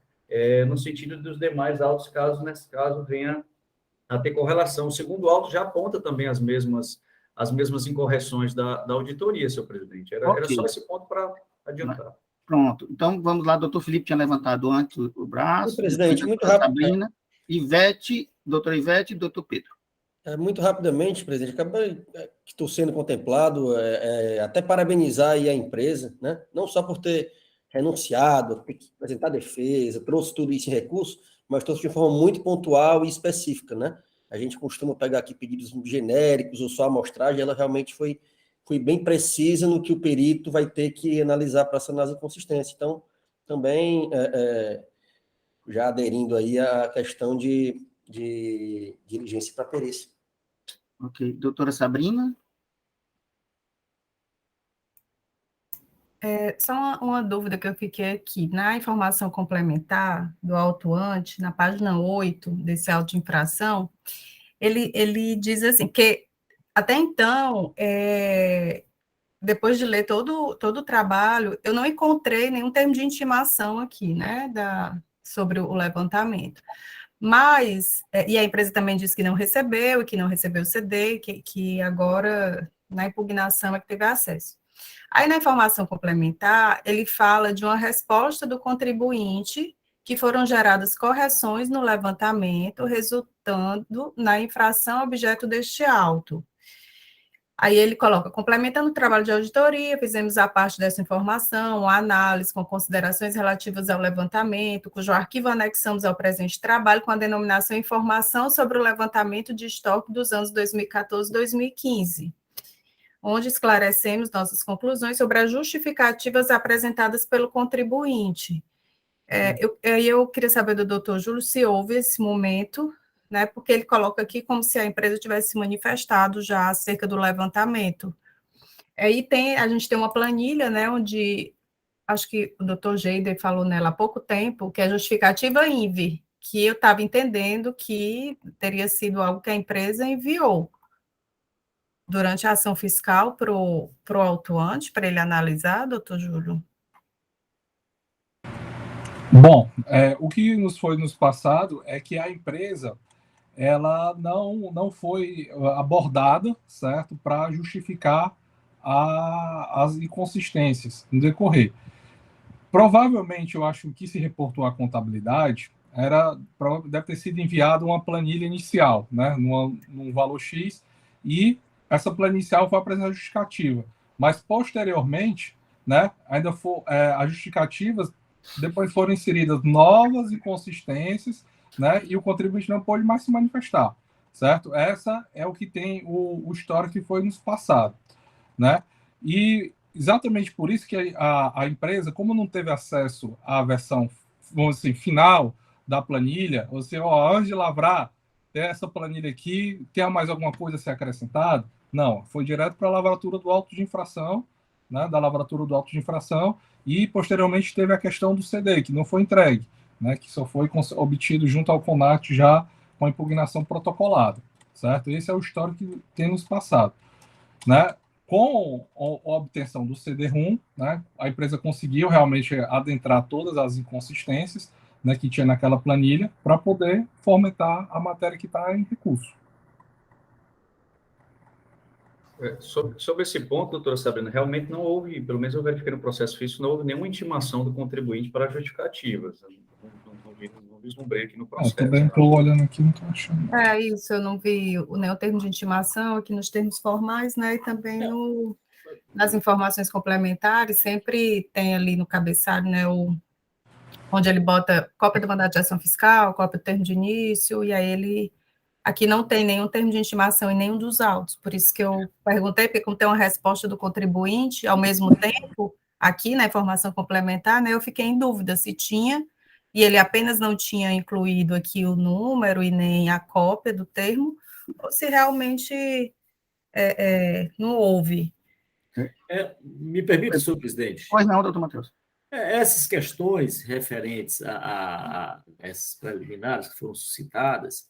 no sentido dos demais autos, caso, nesse caso, venha a ter correlação. O segundo auto já aponta também as mesmas incorreções da auditoria, senhor presidente. Era só esse ponto para adiantar. Pronto. Então, vamos lá. Doutor Felipe tinha levantado antes o braço. Senhor presidente, muito rápido. Sabrina, Ivete, doutora Ivete e doutor Pedro. Muito rapidamente, presidente, acabei que estou sendo contemplado, até parabenizar aí a empresa, né? Não só por ter renunciado, apresentar defesa, trouxe tudo isso em recurso, mas trouxe de forma muito pontual e específica, né? A gente costuma pegar aqui pedidos genéricos ou só amostragem, ela realmente foi bem precisa no que o perito vai ter que analisar para sanar as inconsistências. Então, também, já aderindo aí à questão de diligência para perícia. Ok. Doutora Sabrina? Só uma dúvida que eu fiquei aqui. Na informação complementar do autuante, na página 8 desse auto de infração, ele diz assim, que até então, depois de ler todo o trabalho, eu não encontrei nenhum termo de intimação aqui, né, sobre o levantamento. Mas, e a empresa também disse que não recebeu, e que não recebeu o CD, que agora, na impugnação, é que teve acesso. Aí, na informação complementar, ele fala de uma resposta do contribuinte que foram geradas correções no levantamento, resultando na infração objeto deste auto. Aí ele coloca, complementando o trabalho de auditoria, fizemos a parte dessa informação, a análise com considerações relativas ao levantamento, cujo arquivo anexamos ao presente trabalho com a denominação informação sobre o levantamento de estoque dos anos 2014 e 2015. Onde esclarecemos nossas conclusões sobre as justificativas apresentadas pelo contribuinte. Eu queria saber do doutor Júlio se houve esse momento, né, porque ele coloca aqui como se a empresa tivesse se manifestado já acerca do levantamento. Aí a gente tem uma planilha, né, onde, acho que o doutor Geider falou nela há pouco tempo, que é a justificativa INVI, que eu estava entendendo que teria sido algo que a empresa enviou durante a ação fiscal para o autuante, para ele analisar, doutor Júlio? Bom, o que nos foi passado é que a empresa ela não foi abordada, certo, para justificar as inconsistências no decorrer. Provavelmente, eu acho que se reportou à contabilidade, deve ter sido enviada uma planilha inicial, né, num valor X, e essa planilha inicial foi apresentada justificativa, mas posteriormente, né, ainda as justificativas depois foram inseridas novas inconsistências, né, e o contribuinte não pôde mais se manifestar, certo? Essa é o que tem o histórico que foi nos passado, né? E exatamente por isso que a empresa, como não teve acesso à versão, vamos dizer, final da planilha, ou seja, antes de lavrar, tem essa planilha aqui, tem mais alguma coisa a ser acrescentada? Não, foi direto para a lavratura do auto de infração, né, da lavratura do auto de infração, e posteriormente teve a questão do CD, que não foi entregue, né, que só foi obtido junto ao CONAT já com a impugnação protocolada, certo? Esse é o histórico que tem nos passado, né? Com a obtenção do CD-ROM, né, a empresa conseguiu realmente adentrar todas as inconsistências, né, que tinha naquela planilha para poder fomentar a matéria que está em recurso. Sobre esse ponto, doutora Sabrina, realmente não houve, pelo menos eu verifiquei no processo físico, não houve nenhuma intimação do contribuinte para justificativas. Não vislumbrei aqui no processo. Também estou olhando aqui, não estou achando. É isso, eu não vi o termo de intimação aqui nos termos formais, né, e também nas informações complementares, sempre tem ali no cabeçalho, né, onde ele bota cópia do mandato de ação fiscal, cópia do termo de início, e aí ele... Aqui não tem nenhum termo de intimação em nenhum dos autos, por isso que eu perguntei, porque como tem uma resposta do contribuinte, ao mesmo tempo, aqui na informação complementar, né, eu fiquei em dúvida se tinha, e ele apenas não tinha incluído aqui o número e nem a cópia do termo, ou se realmente não houve. Me permite, senhor presidente? Pois não, doutor Matheus. Essas questões referentes a essas preliminares que foram suscitadas,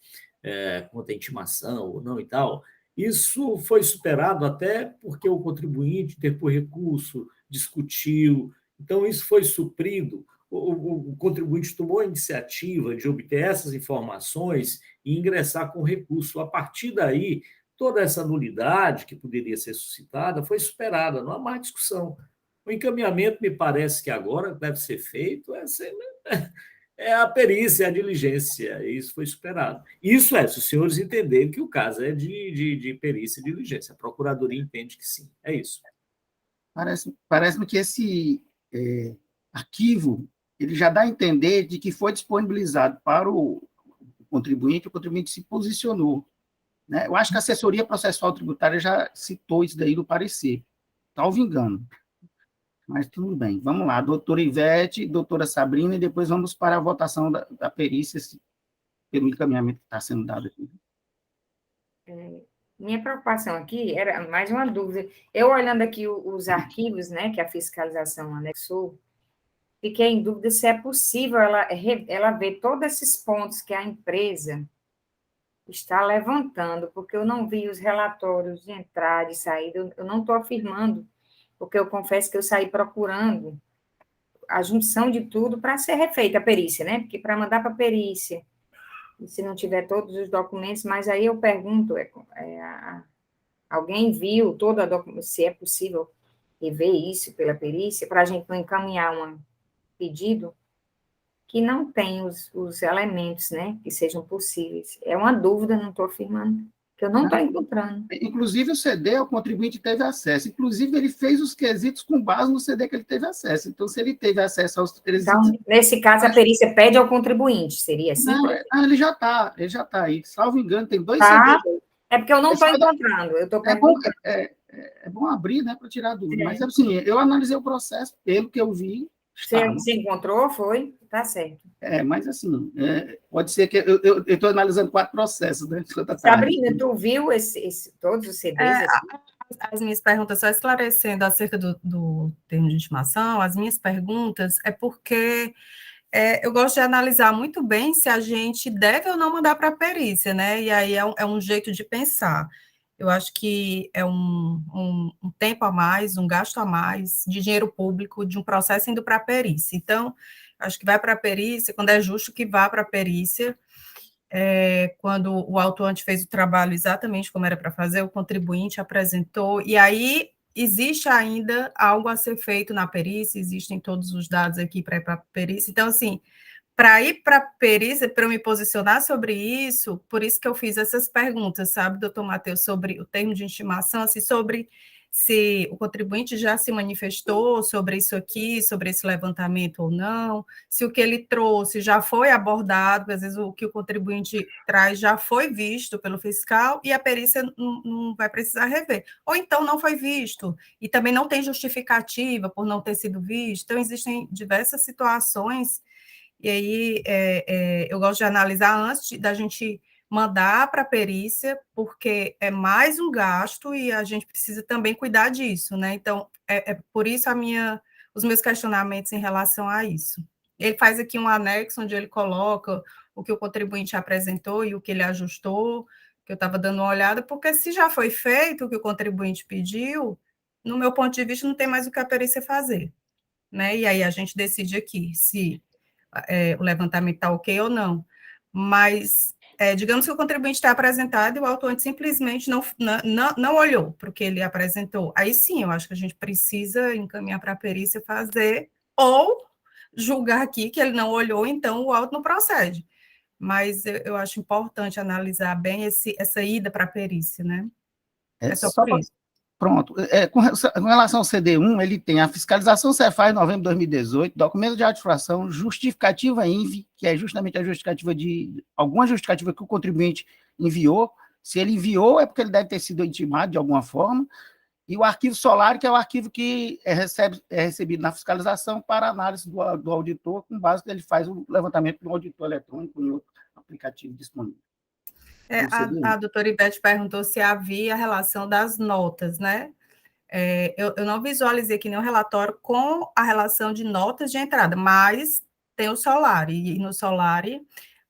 quanto à intimação ou não e tal, isso foi superado até porque o contribuinte interpôs recurso, discutiu, então isso foi suprido. O contribuinte tomou a iniciativa de obter essas informações e ingressar com recurso. A partir daí, toda essa nulidade que poderia ser suscitada foi superada, não há mais discussão. O encaminhamento, me parece que agora deve ser feito, é a perícia, a diligência, isso foi superado. Isso se os senhores entenderem que o caso é de perícia e diligência. A Procuradoria entende que sim, é isso. Parece-me que esse arquivo ele já dá a entender de que foi disponibilizado para o contribuinte se posicionou, né? Eu acho que a assessoria processual tributária já citou isso daí no parecer, salvo engano. Mas tudo bem, vamos lá, doutora Ivete, doutora Sabrina, e depois vamos para a votação da perícia, pelo encaminhamento que está sendo dado aqui. Minha preocupação aqui era mais uma dúvida. Eu olhando aqui os arquivos, né, que a fiscalização anexou, fiquei em dúvida se é possível ela ver todos esses pontos que a empresa está levantando, porque eu não vi os relatórios de entrada e saída, eu não estou afirmando, porque eu confesso que eu saí procurando a junção de tudo para ser refeita a perícia, né? Porque para mandar para a perícia, se não tiver todos os documentos, mas aí eu pergunto, alguém viu toda a documentação, se é possível rever isso pela perícia, para a gente não encaminhar um pedido que não tem os elementos, né, que sejam possíveis. É uma dúvida, não estou afirmando, que eu não estou encontrando. Inclusive, o CD, o contribuinte teve acesso. Inclusive, ele fez os quesitos com base no CD que ele teve acesso. Então, se ele teve acesso aos quesitos... Então, nesse caso, a perícia pede ao contribuinte, seria assim? Não, ele já está aí. Salvo engano, tem 2 CDs. É porque eu não estou encontrando, eu estou perguntando. É bom abrir, né, para tirar dúvida. Mas, assim, eu analisei o processo, pelo que eu vi... Você encontrou, foi? Tá certo. Mas assim, pode ser que eu estou analisando 4 processos, né? Sabrina, tu viu todos os CDs? As minhas perguntas, só esclarecendo acerca do termo de intimação, as minhas perguntas é porque eu gosto de analisar muito bem se a gente deve ou não mandar para a perícia, né? E aí é um jeito de pensar. Eu acho que é um tempo a mais, um gasto a mais de dinheiro público de um processo indo para a perícia. Então, acho que vai para a perícia, quando é justo que vá para a perícia, quando o autuante fez o trabalho exatamente como era para fazer, o contribuinte apresentou, e aí existe ainda algo a ser feito na perícia, existem todos os dados aqui para ir para a perícia. Então, assim, para ir para a perícia, para eu me posicionar sobre isso, por isso que eu fiz essas perguntas, sabe, doutor Matheus, sobre o termo de intimação, assim, sobre se o contribuinte já se manifestou sobre isso aqui, sobre esse levantamento ou não, se o que ele trouxe já foi abordado, porque às vezes o que o contribuinte traz já foi visto pelo fiscal e a perícia não vai precisar rever. Ou então não foi visto e também não tem justificativa por não ter sido visto. Então, existem diversas situações e aí eu gosto de analisar antes da gente mandar para a perícia, porque é mais um gasto e a gente precisa também cuidar disso, né? Então, por isso os meus questionamentos em relação a isso. Ele faz aqui um anexo onde ele coloca o que o contribuinte apresentou e o que ele ajustou, que eu estava dando uma olhada, porque se já foi feito o que o contribuinte pediu, no meu ponto de vista, não tem mais o que a perícia fazer, né? E aí a gente decide aqui se o levantamento está ok ou não. Mas digamos que o contribuinte está apresentado e o autuante simplesmente não olhou para o que ele apresentou. Aí sim, eu acho que a gente precisa encaminhar para a perícia fazer, ou julgar aqui que ele não olhou, então o auto não procede. Mas eu acho importante analisar bem essa ida para a perícia, né? É só por isso. Pronto. Com relação ao CD1, ele tem a fiscalização Cefaz em novembro de 2018, documento de autifração, justificativa INVI, que é justamente a justificativa alguma justificativa que o contribuinte enviou. Se ele enviou, é porque ele deve ter sido intimado de alguma forma. E o arquivo Solar, que é o arquivo que é recebido na fiscalização para análise do auditor, com base que ele faz o levantamento do auditor eletrônico em outro aplicativo disponível. A doutora Ivete perguntou se havia a relação das notas, né? Eu não visualizei aqui nenhum relatório com a relação de notas de entrada, mas tem o Solar, e no Solar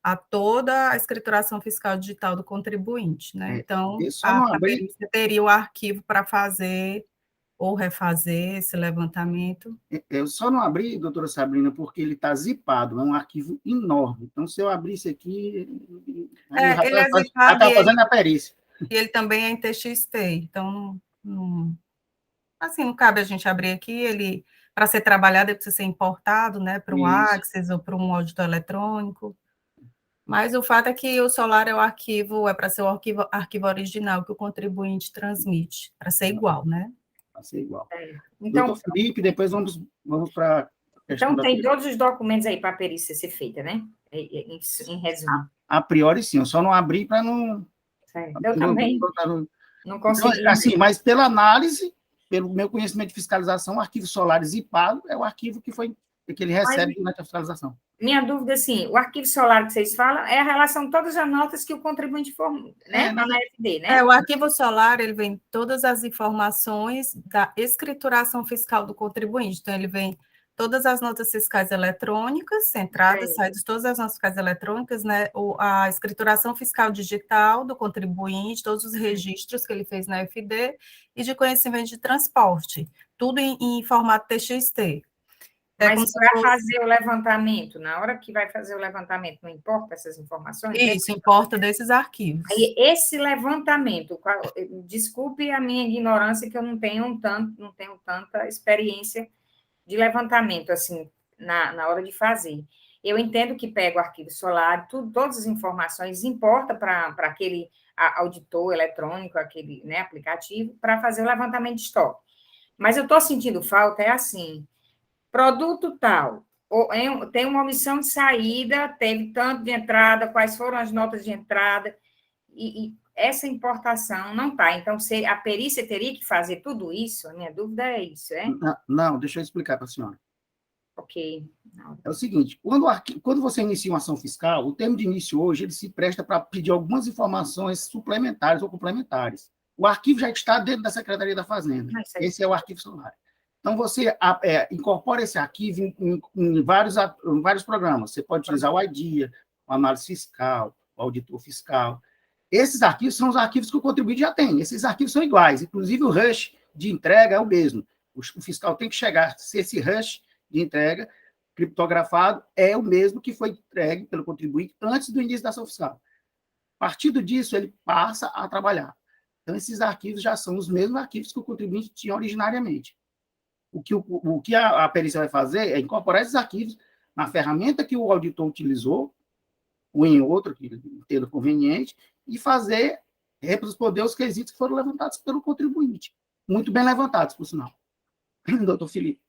há toda a escrituração fiscal digital do contribuinte, né? Então, a perícia teria o arquivo para fazer ou refazer esse levantamento. Eu só não abri, doutora Sabrina, porque ele está zipado, é um arquivo enorme. Então, se eu abrisse aqui, ele é zipado está fazendo a perícia. E ele também é em TXT, então assim, não cabe a gente abrir aqui, ele, para ser trabalhado, ele precisa ser importado, né, para o Access ou para um auditor eletrônico. Mas o fato é que o Solar é para ser o arquivo original que o contribuinte transmite, para ser igual, né? Para ser igual. Então, doutor Felipe, depois vamos para... Então, tem todos os documentos aí para a perícia ser feita, né? Em resumo. A priori, sim. Eu só não abri para não... Eu também não consegui. Então, assim, mas pela análise, pelo meu conhecimento de fiscalização, o arquivo Solar zipado é o arquivo que ele recebe durante a fiscalização. Minha dúvida, assim, o arquivo Solar que vocês falam é a relação de todas as notas que o contribuinte formou, né? Na FD, né? O arquivo Solar, ele vem todas as informações da escrituração fiscal do contribuinte. Então, ele vem todas as notas fiscais eletrônicas, entradas, saídas, todas as notas fiscais eletrônicas, né? A escrituração fiscal digital do contribuinte, todos os registros que ele fez na FD e de conhecimento de transporte, tudo em formato TXT. Mas para fazer o levantamento, na hora que vai fazer o levantamento, não importa essas informações? Isso, importa desses arquivos. Aí, esse levantamento, desculpe a minha ignorância, que eu não tenho tanta experiência de levantamento, assim, na hora de fazer. Eu entendo que pega o arquivo Solar, todas as informações, importa para aquele auditor eletrônico, aquele, né, aplicativo, para fazer o levantamento de estoque. Mas eu estou sentindo falta, assim... Produto tal, tem uma omissão de saída, teve tanto de entrada, quais foram as notas de entrada, e essa importação não está. Então, a perícia teria que fazer tudo isso? A minha dúvida é isso, é? Não, deixa eu explicar para a senhora. Ok. É o seguinte, quando você inicia uma ação fiscal, o termo de início hoje, ele se presta para pedir algumas informações suplementares ou complementares. O arquivo já está dentro da Secretaria da Fazenda. Esse é o arquivo Solar. Então, você incorpora esse arquivo em vários programas. Você pode utilizar o IDEA, o análise fiscal, o auditor fiscal. Esses arquivos são os arquivos que o contribuinte já tem. Esses arquivos são iguais. Inclusive, o rush de entrega é o mesmo. O fiscal tem que chegar, se esse rush de entrega criptografado é o mesmo que foi entregue pelo contribuinte antes do início da ação fiscal. A partir disso, ele passa a trabalhar. Então, esses arquivos já são os mesmos arquivos que o contribuinte tinha originariamente. O que a perícia vai fazer é incorporar esses arquivos na ferramenta que o auditor utilizou, ou em outra, que entenda conveniente, e responder os quesitos que foram levantados pelo contribuinte. muito bem levantados, por sinal. Doutor Felipe.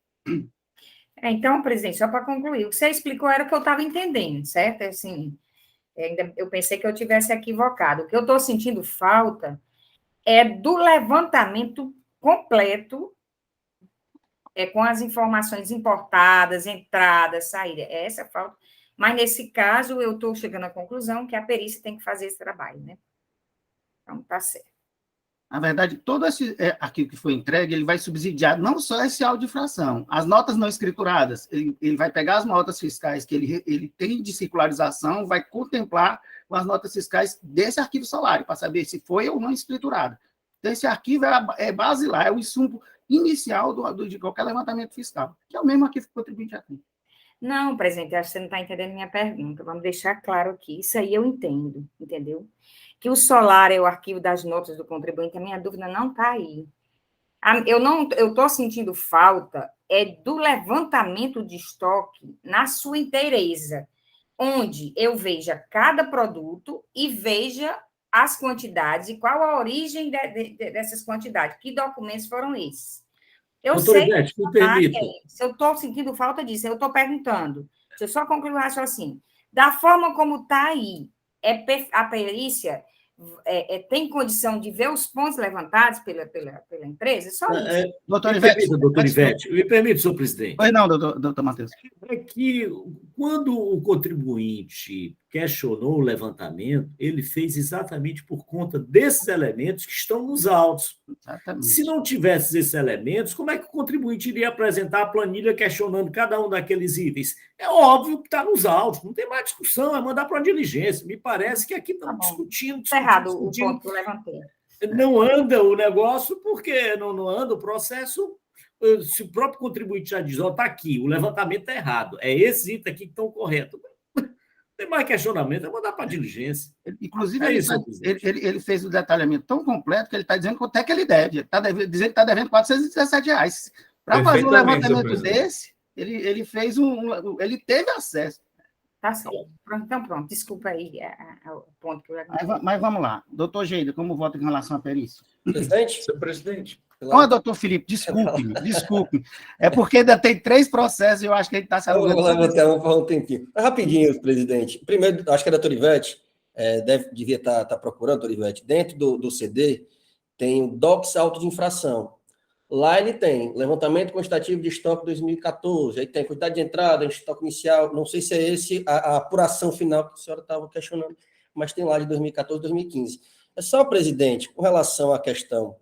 Então, presidente, só para concluir, o que você explicou era o que eu estava entendendo, certo? Assim, eu pensei que eu tivesse equivocado. O que eu estou sentindo falta é do levantamento completo, com as informações importadas, entradas, saídas. Essa é a falta. Mas, nesse caso, eu estou chegando à conclusão que a perícia tem que fazer esse trabalho, né? Então, tá certo. Na verdade, todo esse arquivo que foi entregue, ele vai subsidiar não só esse auto de infração, as notas não escrituradas, ele vai pegar as notas fiscais que ele tem de circularização, vai contemplar com as notas fiscais desse arquivo salário, para saber se foi ou não escriturado. Então, esse arquivo é basilar, é o insumo inicial de qualquer levantamento fiscal, que é o mesmo arquivo que o contribuinte já tem. Não, presidente, acho que você não está entendendo minha pergunta. Vamos deixar claro aqui. Isso aí eu entendo, entendeu? Que o solar é o arquivo das notas do contribuinte, a minha dúvida não está aí. Eu estou sentindo falta do levantamento de estoque na sua inteireza, onde eu veja cada produto e veja as quantidades e qual a origem dessas quantidades, que documentos foram esses. Eu sei Ivete, me permita. se eu estou sentindo falta disso, eu estou perguntando, deixa eu só concluir o raciocínio. Da forma como está aí, a perícia tem condição de ver os pontos levantados pela empresa? Só isso. Doutor Me Ivete. permita, doutor Ivete, me permite, senhor presidente. Pois não, doutor Matheus. É que quando o contribuinte questionou o levantamento, ele fez exatamente por conta desses elementos que estão nos autos. Exatamente. Se não tivesse esses elementos, como é que o contribuinte iria apresentar a planilha questionando cada um daqueles itens? É óbvio que está nos autos, não tem mais discussão, é mandar para uma diligência. Me parece que aqui estamos discutindo. Está errado o ponto que eu levantei. Não anda o negócio, porque não anda o processo. Se o próprio contribuinte já diz, está aqui, o levantamento está errado, é esses itens aqui que estão corretos. Não tem mais questionamento, é mandar para a diligência. Inclusive, isso, ele fez o detalhamento tão completo que ele está dizendo quanto é que ele deve. Ele está dizendo que está devendo R$417. Para fazer um levantamento desse, ele fez ele teve acesso. Tá certo. Então, pronto. Desculpa aí o ponto que eu levantei. Mas vamos lá. Doutor Geida, como vota em relação à perícia? Presidente? Senhor presidente. Doutor Felipe, desculpe. É porque ainda tem 3 processos e eu acho que ele está se alugando. Eu vou levantar um tempinho. Rapidinho, presidente. Primeiro, acho que a doutora Ivete devia estar procurando, doutora Ivete. Dentro do CD tem o DOPS auto de infração. Lá ele tem levantamento quantitativo de estoque 2014, aí tem quantidade de entrada, estoque inicial, não sei se é esse a apuração final que a senhora estava questionando, mas tem lá de 2014, 2015. É só, presidente, com relação à questão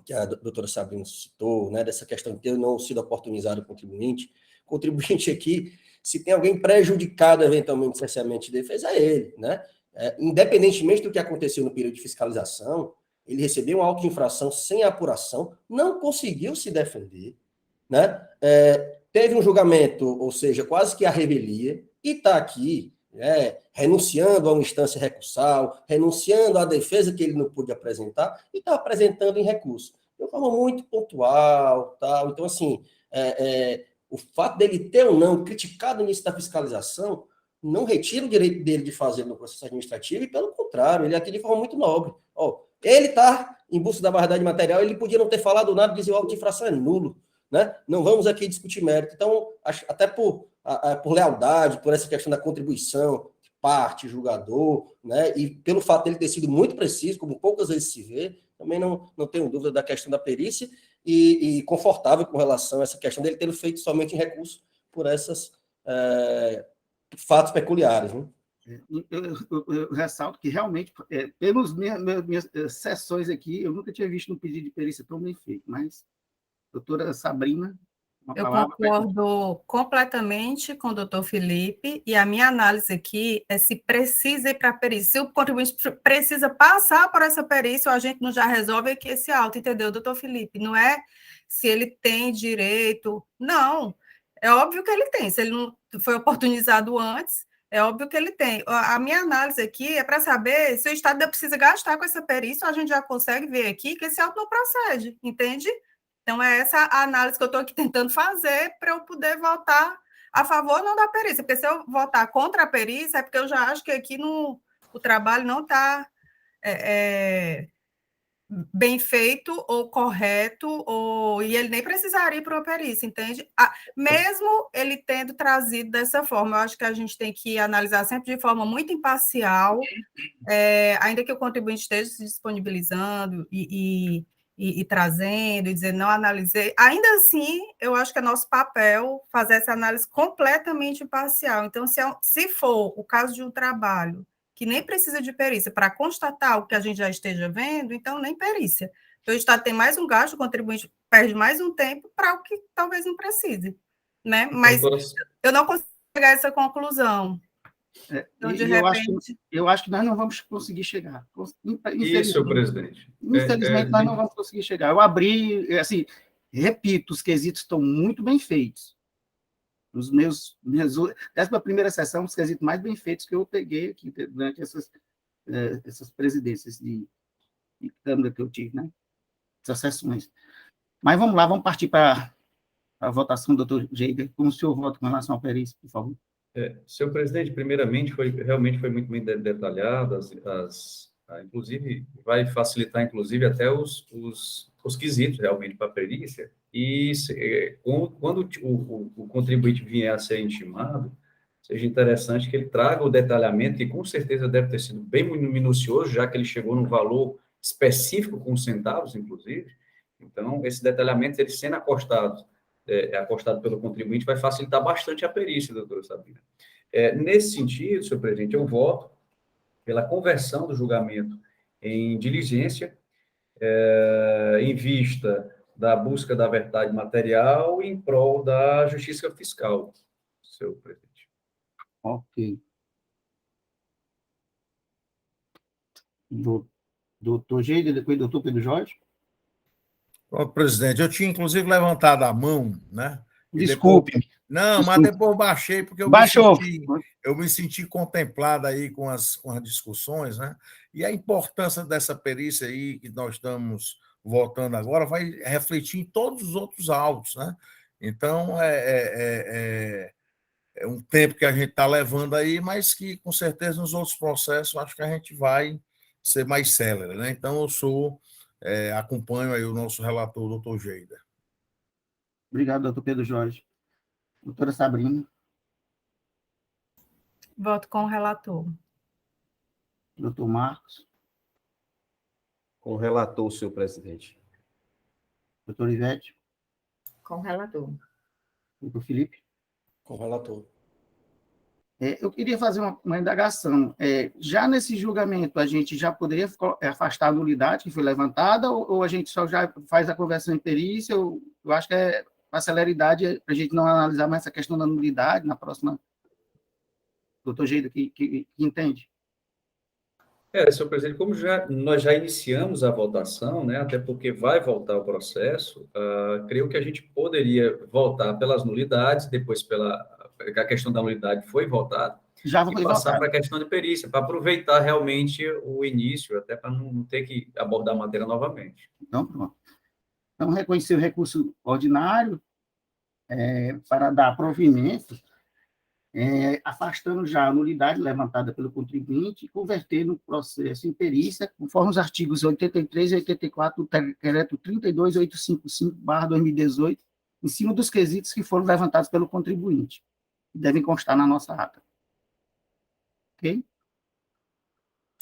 que a doutora Sabrina citou, né, dessa questão de ter não sido oportunizado o contribuinte aqui, se tem alguém prejudicado eventualmente cerceamento de defesa, é ele, né? Independentemente do que aconteceu no período de fiscalização, ele recebeu um auto de infração sem apuração, não conseguiu se defender, né? Teve um julgamento, ou seja, quase que a revelia, e está aqui, renunciando a uma instância recursal, renunciando à defesa que ele não pôde apresentar, e está apresentando em recurso. De uma forma muito pontual, tal. Então, assim, o fato dele ter ou não criticado o início da fiscalização não retira o direito dele de fazer no processo administrativo, e pelo contrário, ele aqui de forma muito nobre. Ele está em busca da verdade material, ele podia não ter falado nada, dizer o auto de infração é nulo, né? Não vamos aqui discutir mérito. Então, até por lealdade, por essa questão da contribuição, parte, julgador, né? E pelo fato dele ter sido muito preciso, como poucas vezes se vê, também não tenho dúvida da questão da perícia e confortável com relação a essa questão dele ter feito somente em recurso por esses fatos peculiares, né? Eu ressalto que realmente, pelas minhas sessões aqui, eu nunca tinha visto um pedido de perícia tão bem feito, mas, doutora Sabrina, eu concordo completamente com o doutor Felipe, e a minha análise aqui é se precisa ir para a perícia. Se o contribuinte precisa passar por essa perícia, a gente não já resolve aqui esse auto, entendeu, doutor Felipe? Não é se ele tem direito, não. É óbvio que ele tem, se ele não foi oportunizado antes, é óbvio que ele tem. A minha análise aqui é para saber se o Estado ainda precisa gastar com essa perícia, a gente já consegue ver aqui que esse auto não procede, entende? Então, é essa a análise que eu estou aqui tentando fazer para eu poder votar a favor ou não da perícia, porque se eu votar contra a perícia, é porque eu já acho que aqui o trabalho não está bem feito ou correto, e ele nem precisaria ir para uma perícia, entende? Mesmo ele tendo trazido dessa forma, eu acho que a gente tem que analisar sempre de forma muito imparcial, ainda que o contribuinte esteja se disponibilizando e trazendo, e dizer, não analisei, ainda assim, eu acho que é nosso papel fazer essa análise completamente imparcial. Então, se for o caso de um trabalho que nem precisa de perícia para constatar o que a gente já esteja vendo, então nem perícia. Então, o Estado tem mais um gasto, o contribuinte perde mais um tempo para o que talvez não precise, né? Mas eu não consigo chegar a essa conclusão. Então, de repente... eu acho que nós não vamos conseguir chegar. Isso, presidente. Infelizmente, nós não vamos conseguir chegar. Eu abri, assim, repito, os quesitos estão muito bem feitos. Dessa primeira sessão, os quesitos mais bem feitos que eu peguei aqui durante essas presidências de Câmara que eu tive, né? Essas sessões. Mas vamos lá, vamos partir para a votação, doutor Geider. Como o senhor vota com relação à perícia, por favor? Senhor presidente, primeiramente, realmente foi muito bem detalhado, inclusive, vai facilitar, inclusive, até os quesitos, realmente, para a perícia, e quando o contribuinte vier a ser intimado, seja interessante que ele traga o detalhamento, que com certeza deve ter sido bem minucioso, já que ele chegou num valor específico com centavos, inclusive. Então, esse detalhamento, ele sendo acostado pelo contribuinte, vai facilitar bastante a perícia, doutora Sabrina. Nesse sentido, senhor presidente, eu voto pela conversão do julgamento em diligência, em vista da busca da verdade material e em prol da justiça fiscal, senhor presidente. Ok. Doutor Geider, depois doutor Pedro Jorge. Presidente, eu tinha inclusive levantado a mão, né? Desculpe. Mas depois baixei, porque eu me senti contemplado aí com as discussões, né? E a importância dessa perícia aí que nós estamos votando agora vai refletir em todos os outros autos, né? Então, é um tempo que a gente está levando aí, mas que, com certeza, nos outros processos, acho que a gente vai ser mais célere, né? Então, eu acompanho aí o nosso relator, doutor Geider. Obrigado, doutor Pedro Jorge. Doutora Sabrina. Voto com o relator. Doutor Marcos. Com o relator, senhor presidente. Doutor Ivete. Com o relator. Doutor Felipe. Com o relator. Eu queria fazer uma indagação. Já nesse julgamento, a gente já poderia afastar a nulidade que foi levantada, ou a gente só já faz a conversão em perícia? Eu acho que a celeridade para a gente não analisar mais essa questão da nulidade na próxima. Doutor Geider, que entende? Senhor presidente, como nós já iniciamos a votação, né, até porque vai voltar o processo, creio que a gente poderia voltar pelas nulidades, depois a questão da nulidade foi votada, já foi e passar votada para a questão de perícia, para aproveitar realmente o início, até para não ter que abordar a matéria novamente. Então, pronto. Então, reconhecer o recurso ordinário para dar provimento, afastando já a nulidade levantada pelo contribuinte e converter no processo em perícia, conforme os artigos 83 e 84 do decreto 32855/2018, em cima dos quesitos que foram levantados pelo contribuinte, que devem constar na nossa ata. Ok?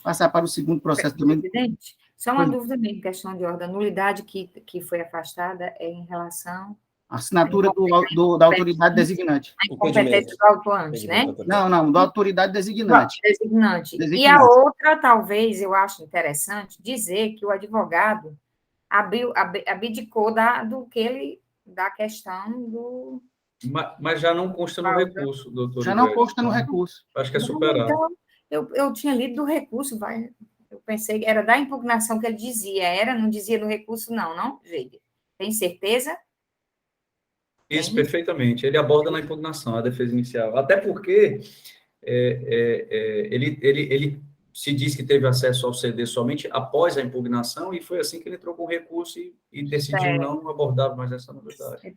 Passar para o segundo processo também. Presidente, só uma dúvida mesmo, questão de ordem. A nulidade que foi afastada é em relação... A assinatura da autoridade designante. A incompetência do autuante, né? Não, da autoridade designante. Designante. E a outra, talvez, eu acho interessante dizer que o advogado abdicou da questão do... Mas já não consta no recurso, doutor. Já não consta no recurso. Acho que é superado. Então, eu tinha lido do recurso, eu pensei que era da impugnação que ele dizia, não dizia do recurso, não, Geider? Tem certeza? Isso, perfeitamente. Ele aborda na impugnação, a defesa inicial. Até porque ele se diz que teve acesso ao CD somente após a impugnação, e foi assim que ele entrou com o recurso e decidiu não abordar mais essa novidade.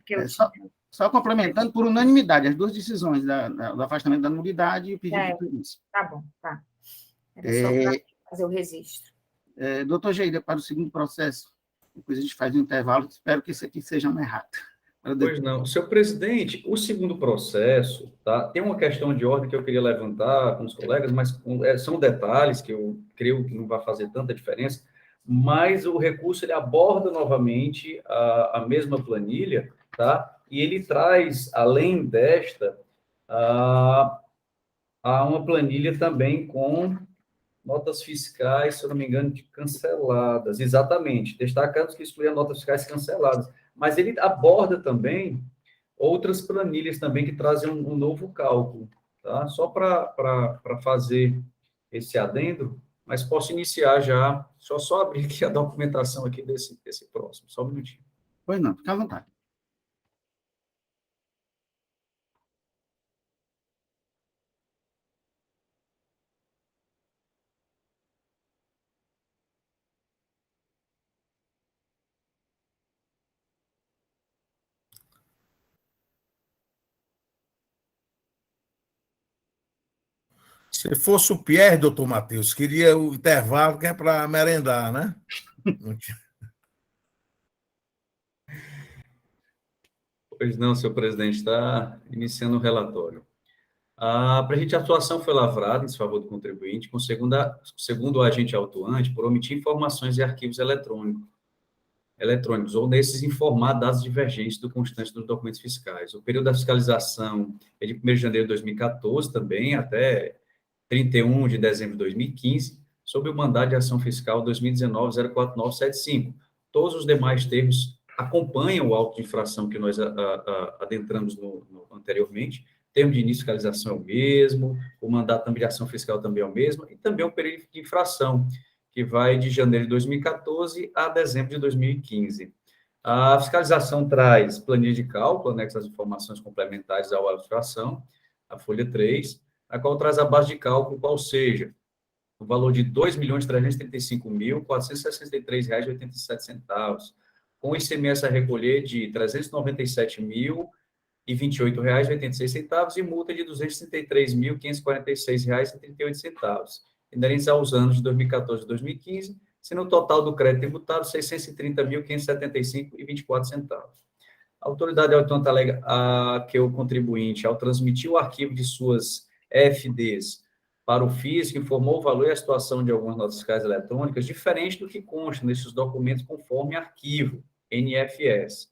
Só complementando, por unanimidade, as duas decisões do afastamento da nulidade e o pedido de perícia. Tá bom, tá. Era só para fazer o registro. Doutor Geida, para o segundo processo, depois a gente faz um intervalo, espero que esse aqui seja um errado. Pois não. Senhor presidente, o segundo processo, tá? Tem uma questão de ordem que eu queria levantar com os colegas, mas são detalhes que eu creio que não vai fazer tanta diferença, mas o recurso ele aborda novamente a mesma planilha, tá? E ele traz, além desta, a uma planilha também com notas fiscais, se eu não me engano, canceladas. Exatamente, destacamos que excluía notas fiscais canceladas. Mas ele aborda também outras planilhas também que trazem um novo cálculo, tá? Só para fazer esse adendo, mas posso iniciar já, só abrir aqui a documentação aqui desse próximo, só um minutinho. Pois não, fica à vontade. Se fosse o Pierre, doutor Matheus, queria o intervalo que é para merendar, né? Pois não, senhor presidente, está iniciando o relatório. A presente atuação foi lavrada em favor do contribuinte, segundo o agente autuante, por omitir informações e arquivos eletrônicos, ou nesses informar dados divergentes do constante dos documentos fiscais. O período da fiscalização é de 1º de janeiro de 2014 também, até 31 de dezembro de 2015, sob o mandado de ação fiscal 2019-04975. Todos os demais termos acompanham o auto de infração que nós adentramos anteriormente. O termo de início de fiscalização é o mesmo, o mandato também de ação fiscal também é o mesmo, e também o período de infração, que vai de janeiro de 2014 a dezembro de 2015. A fiscalização traz planilha de cálculo, anexo às informações complementares ao auto de infração, a folha 3, a qual traz a base de cálculo, qual seja o valor de R$ 2.335.463,87, com o ICMS a recolher de R$ 397.028,86 e multa de R$ 233.546,38, inerentes aos anos de 2014 e 2015, sendo o total do crédito tributário R$ 630.575,24. A autoridade autônoma alega que o contribuinte, ao transmitir o arquivo de suas FDs para o físico, informou o valor e a situação de algumas notas fiscais eletrônicas diferente do que consta nesses documentos conforme arquivo, NFS.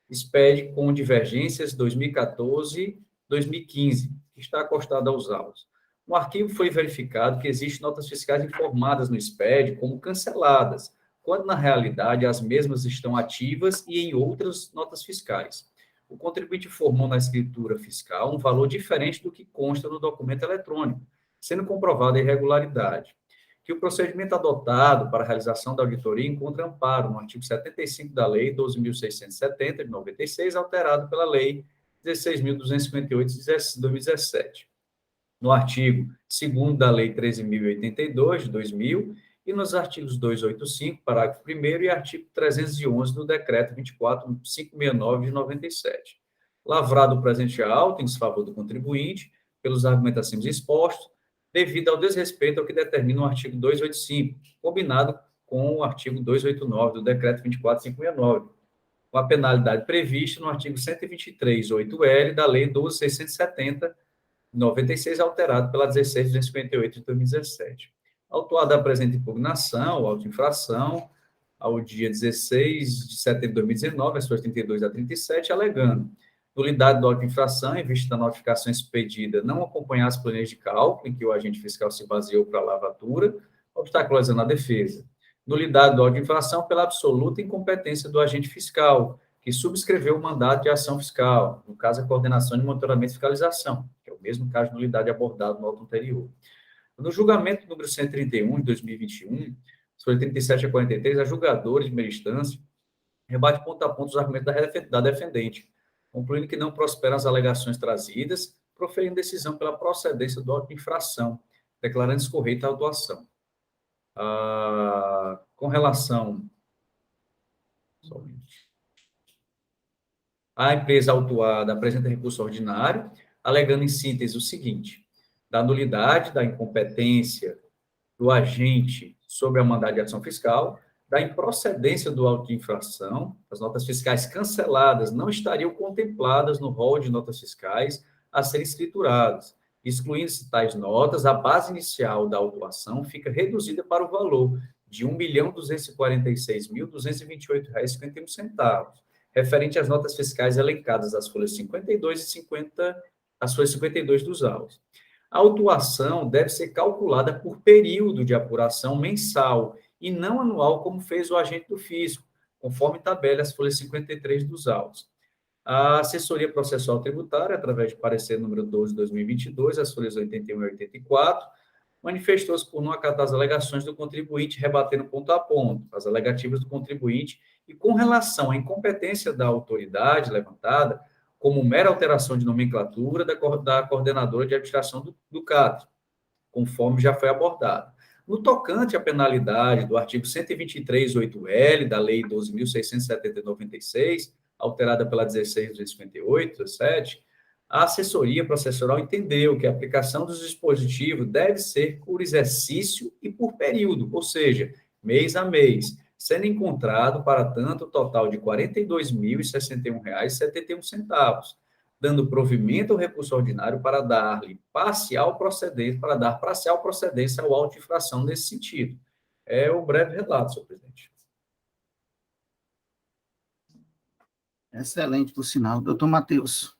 Expede com divergências 2014-2015, que está acostado aos autos. No arquivo foi verificado que existem notas fiscais informadas no SPED como canceladas, quando na realidade as mesmas estão ativas e em outras notas fiscais. O contribuinte informou na escritura fiscal um valor diferente do que consta no documento eletrônico, sendo comprovada a irregularidade. Que o procedimento adotado para a realização da auditoria encontra amparo no artigo 75 da Lei 12.670, de 96, alterado pela Lei 16.258, de 2017. No artigo 2º da Lei 13.082, de 2000, e nos artigos 285, parágrafo 1º, e artigo 311 do Decreto 24.569, de 97. Lavrado o presente auto em desfavor do contribuinte, pelos argumentos acima expostos, devido ao desrespeito ao que determina o artigo 285, combinado com o artigo 289 do Decreto 24.569, com a penalidade prevista no artigo 123.8L da Lei 12.670, 96, alterado pela 16.258 de 2017. Autuada a presente impugnação, auto de infração, ao dia 16 de setembro de 2019, às 32 a 37, alegando nulidade do auto de infração em vista da notificação expedida não acompanhar as planilhas de cálculo em que o agente fiscal se baseou para a lavatura, obstaculizando a defesa. Nulidade do auto de infração pela absoluta incompetência do agente fiscal, que subscreveu o mandato de ação fiscal, no caso, a coordenação de monitoramento e fiscalização, que é o mesmo caso de nulidade abordado no auto anterior. No julgamento número 131 de 2021, sobre 37 a 43, a julgadora de primeira instância rebate ponto a ponto os argumentos da defendente, concluindo que não prosperam as alegações trazidas, proferindo decisão pela procedência do auto de infração, declarando descorreita a autuação. Com relação à empresa autuada, apresenta recurso ordinário, alegando em síntese o seguinte: da nulidade, da incompetência do agente sobre a mandada de ação fiscal, da improcedência do auto de infração, as notas fiscais canceladas não estariam contempladas no rol de notas fiscais a serem escrituradas. Excluindo-se tais notas, a base inicial da autuação fica reduzida para o valor de R$ 1.246.228,51, referente às notas fiscais elencadas às folhas 52 e 50, às folhas 52 dos autos. A autuação deve ser calculada por período de apuração mensal e não anual, como fez o agente do fisco, conforme tabela as folhas 53 dos autos. A assessoria processual tributária, através de parecer número 12 de 2022, as folhas 81 e 84, manifestou-se por não acatar as alegações do contribuinte, rebatendo ponto a ponto as alegativas do contribuinte e com relação à incompetência da autoridade levantada, como mera alteração de nomenclatura da coordenadora de administração do CAT, conforme já foi abordado. No tocante à penalidade do artigo 123.8L da Lei 12.670/96, alterada pela 16.258, 7, a assessoria processual entendeu que a aplicação dos dispositivos deve ser por exercício e por período, ou seja, mês a mês, sendo encontrado, para tanto, o total de R$ 42.061,71, dando provimento ao recurso ordinário para dar parcial procedência ao auto de infração nesse sentido. É o breve relato, senhor presidente. Excelente, por sinal. Doutor Matheus.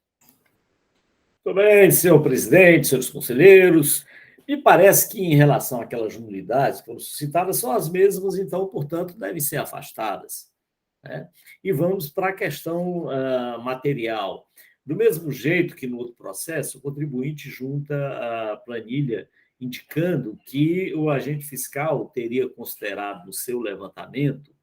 Muito bem, senhor presidente, senhores conselheiros. Me parece que, em relação àquelas nulidades que foram suscitadas, são as mesmas, então, portanto, devem ser afastadas, né? E vamos para a questão material. Do mesmo jeito que no outro processo, o contribuinte junta a planilha indicando que o agente fiscal teria considerado no seu levantamento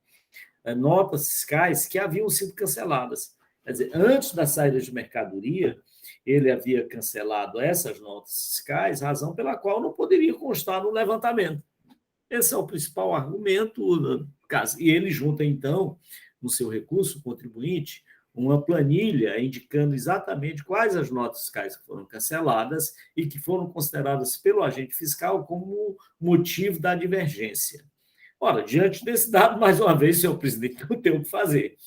notas fiscais que haviam sido canceladas. Quer dizer, antes da saída de mercadoria, ele havia cancelado essas notas fiscais, razão pela qual não poderia constar no levantamento. Esse é o principal argumento no caso. E ele junta, então, no seu recurso, o contribuinte, uma planilha indicando exatamente quais as notas fiscais que foram canceladas e que foram consideradas pelo agente fiscal como motivo da divergência. Ora, diante desse dado, mais uma vez, senhor presidente, não tem o que fazer.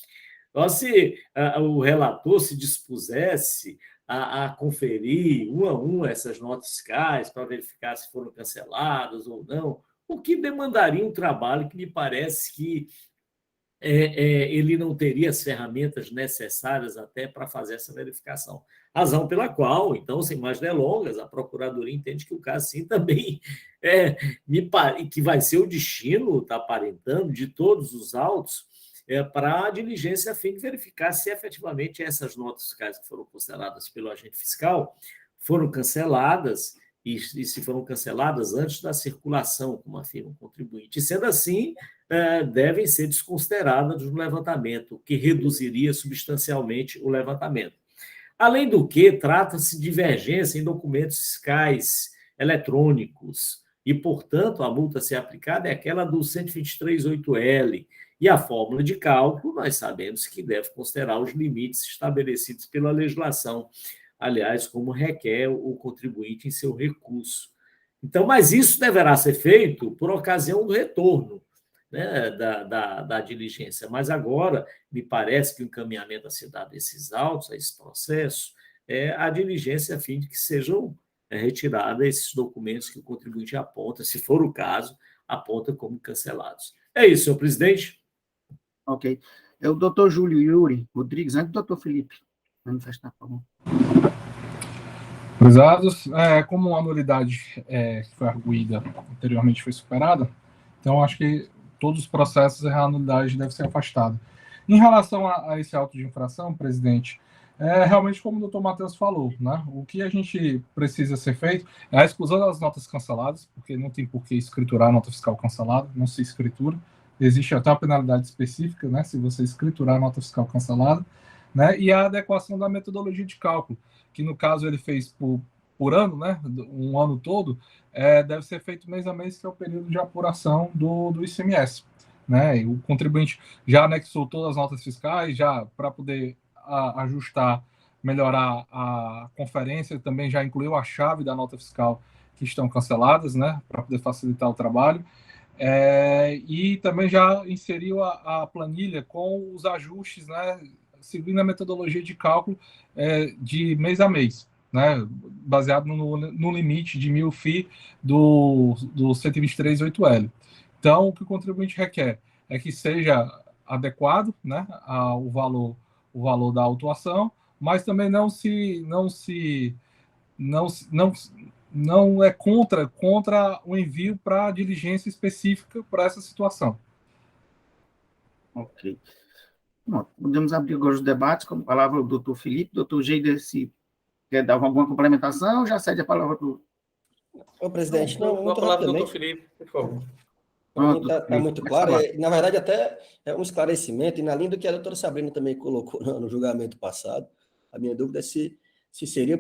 Então, se o relator se dispusesse a conferir um a um essas notas fiscais para verificar se foram canceladas ou não, o que demandaria um trabalho que me parece que ele não teria as ferramentas necessárias até para fazer essa verificação. Razão pela qual, então, sem mais delongas, a Procuradoria entende que o caso, sim, também que vai ser o destino, está aparentando, de todos os autos, para a diligência a fim de verificar se efetivamente essas notas fiscais que foram consideradas pelo agente fiscal foram canceladas e se foram canceladas antes da circulação, como afirma o contribuinte. E, sendo assim, devem ser desconsideradas no levantamento, o que reduziria substancialmente o levantamento. Além do que, trata-se de divergência em documentos fiscais eletrônicos e, portanto, a multa a ser aplicada é aquela do 123.8L. E a fórmula de cálculo, nós sabemos que deve considerar os limites estabelecidos pela legislação, aliás, como requer o contribuinte em seu recurso. Então, mas isso deverá ser feito por ocasião do retorno, né, da diligência. Mas agora, me parece que o encaminhamento a ser dado a esses autos, a esse processo, é a diligência a fim de que sejam retirados esses documentos que o contribuinte aponta, se for o caso, aponta como cancelados. É isso, senhor presidente. Ok. É o doutor Júlio Yuri Rodrigues, antes do doutor Felipe manifestar, por favor. Prezados, como a nulidade que foi arguída anteriormente foi superada, então acho que todos os processos a nulidade deve ser afastada. Em relação a esse auto de infração, presidente, realmente como o doutor Matheus falou, né? O que a gente precisa ser feito é a exclusão das notas canceladas, porque não tem por que escriturar a nota fiscal cancelada, não se escritura. Existe até uma penalidade específica, né, se você escriturar a nota fiscal cancelada, né, e a adequação da metodologia de cálculo, que no caso ele fez por ano, né, um ano todo, deve ser feito mês a mês, que é o período de apuração do ICMS. Né, e o contribuinte já anexou todas as notas fiscais, já para poder ajustar, melhorar a conferência, também já incluiu a chave da nota fiscal que estão canceladas, né, para poder facilitar o trabalho. E também já inseriu a planilha com os ajustes, né, seguindo a metodologia de cálculo de mês a mês, né, baseado no limite de 1.000 FII do 123.8L. Então, o que o contribuinte requer é que seja adequado, né, ao valor da autuação, mas também não é contra o envio para diligência específica para essa situação. Ok. Bom, podemos abrir agora os debates, com a palavra o doutor Felipe. Doutor Geider, se quer dar alguma complementação, já cede a palavra para o... Ô, presidente, não, Dou a muito palavra ao rapidamente. doutor Felipe, por favor. Para mim está muito claro. Na verdade, até é um esclarecimento, e na linha do que a doutora Sabrina também colocou no julgamento passado, a minha dúvida é se seria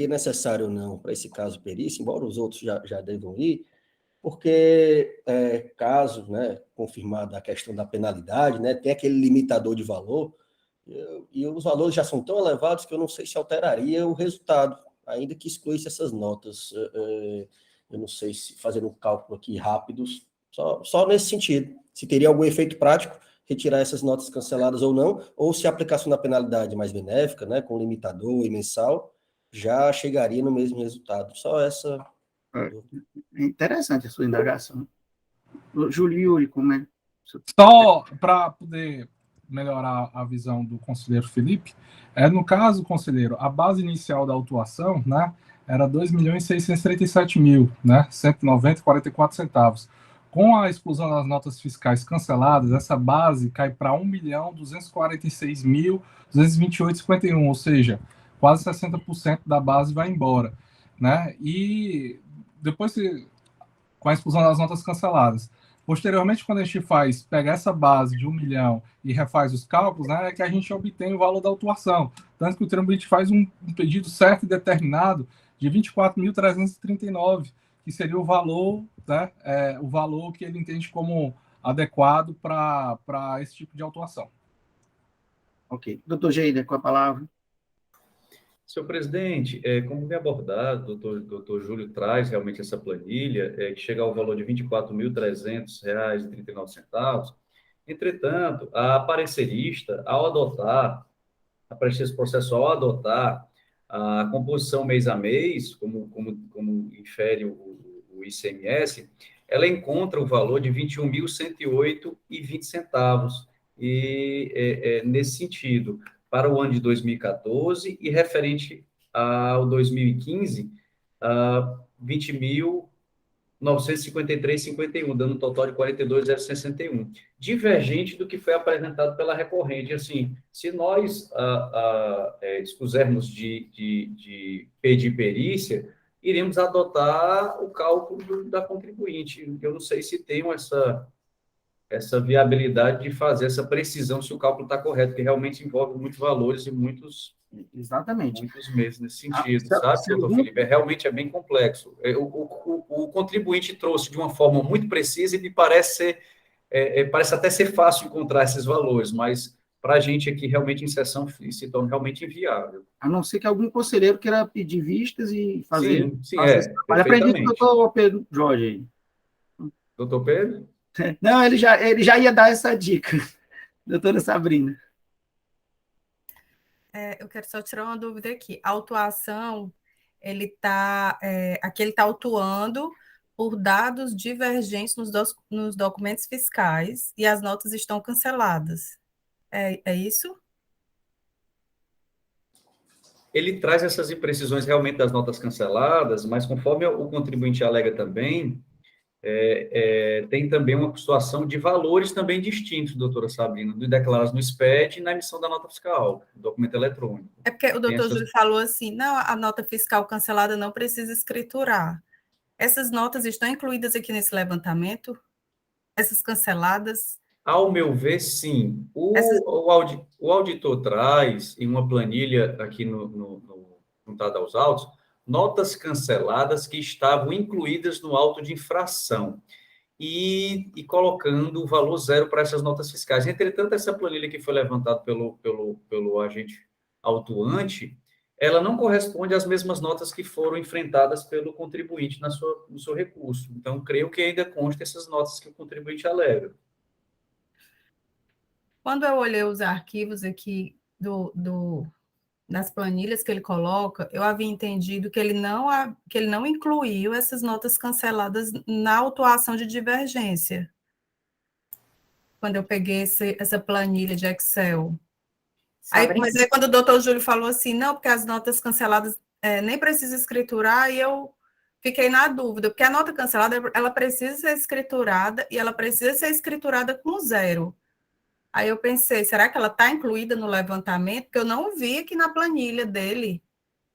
necessário ou não para esse caso perícia, embora os outros já devam ir, porque caso, né, confirmada a questão da penalidade, né, tem aquele limitador de valor, e os valores já são tão elevados que eu não sei se alteraria o resultado, ainda que excluísse essas notas. Eu não sei se fazendo um cálculo aqui rápido, só nesse sentido, se teria algum efeito prático retirar essas notas canceladas ou não, ou se a aplicação da penalidade mais benéfica, né, com limitador e mensal, já chegaria no mesmo resultado. Só essa... É interessante a sua indagação. Júlio Yuri, como é? Só para poder melhorar a visão do conselheiro Felipe, no caso, conselheiro, a base inicial da autuação, né, era 2.637.000, né, 190,44 centavos. Com a exclusão das notas fiscais canceladas, essa base cai para 1.246.228,51, ou seja, quase 60% da base vai embora, né? E depois, com a exclusão das notas canceladas, posteriormente, quando a gente pega essa base de 1 milhão e refaz os cálculos, né, é que a gente obtém o valor da autuação. Tanto que o contribuinte faz um pedido certo e determinado de 24.339, que seria o valor, né, o valor que ele entende como adequado para esse tipo de autuação. Ok. Doutor Geider, com a palavra. Senhor presidente, como bem abordado, o doutor Júlio traz realmente essa planilha, que chega ao valor de R$ 24.300,39. Entretanto, a parecerista, ao adotar, a parecerista processual, ao adotar a composição mês a mês, como infere o ICMS, ela encontra o valor de R$ 21.108,20. E, nesse sentido, para o ano de 2014 e referente ao 2015, 20.953,51, dando um total de 42.061, divergente do que foi apresentado pela recorrente. Assim, se nós dispusermos de pedir perícia, iremos adotar o cálculo da contribuinte. Eu não sei se tenho essa viabilidade de fazer essa precisão se o cálculo está correto, porque realmente envolve muitos valores e muitos meses nesse sentido, sabe, doutor Felipe? Realmente é bem complexo. O contribuinte trouxe de uma forma muito precisa e me parece até ser fácil encontrar esses valores, mas para a gente aqui, realmente, em sessão, se torna realmente inviável. A não ser que algum conselheiro queira pedir vistas e fazer... Sim, Aprendi com o doutor Pedro Jorge aí. Doutor Pedro? Não, ele já ia dar essa dica, doutora Sabrina. Eu quero só tirar uma dúvida aqui. A autuação, aqui ele está autuando por dados divergentes nos documentos fiscais e as notas estão canceladas. É isso? Ele traz essas imprecisões realmente das notas canceladas, mas conforme o contribuinte alega também, tem também uma situação de valores também distintos, doutora Sabrina, declarados no SPED e na emissão da nota fiscal, documento eletrônico. É porque o doutor Júlio falou assim, não, a nota fiscal cancelada não precisa escriturar. Essas notas estão incluídas aqui nesse levantamento? Essas canceladas? Ao meu ver, sim. O auditor traz, em uma planilha aqui no juntado aos autos, notas canceladas que estavam incluídas no auto de infração e colocando o valor zero para essas notas fiscais. Entretanto, essa planilha que foi levantada pelo agente autuante, ela não corresponde às mesmas notas que foram enfrentadas pelo contribuinte no seu recurso. Então, creio que ainda consta essas notas que o contribuinte alega. Quando eu olhei os arquivos aqui das planilhas que ele coloca, eu havia entendido que ele não incluiu essas notas canceladas na autuação de divergência. Quando eu peguei essa planilha de Excel. Mas aí quando o doutor Júlio falou assim, não, porque as notas canceladas nem precisa escriturar, e eu fiquei na dúvida, porque a nota cancelada, ela precisa ser escriturada, e ela precisa ser escriturada com 0. Aí eu pensei, será que ela está incluída no levantamento? Porque eu não vi aqui na planilha dele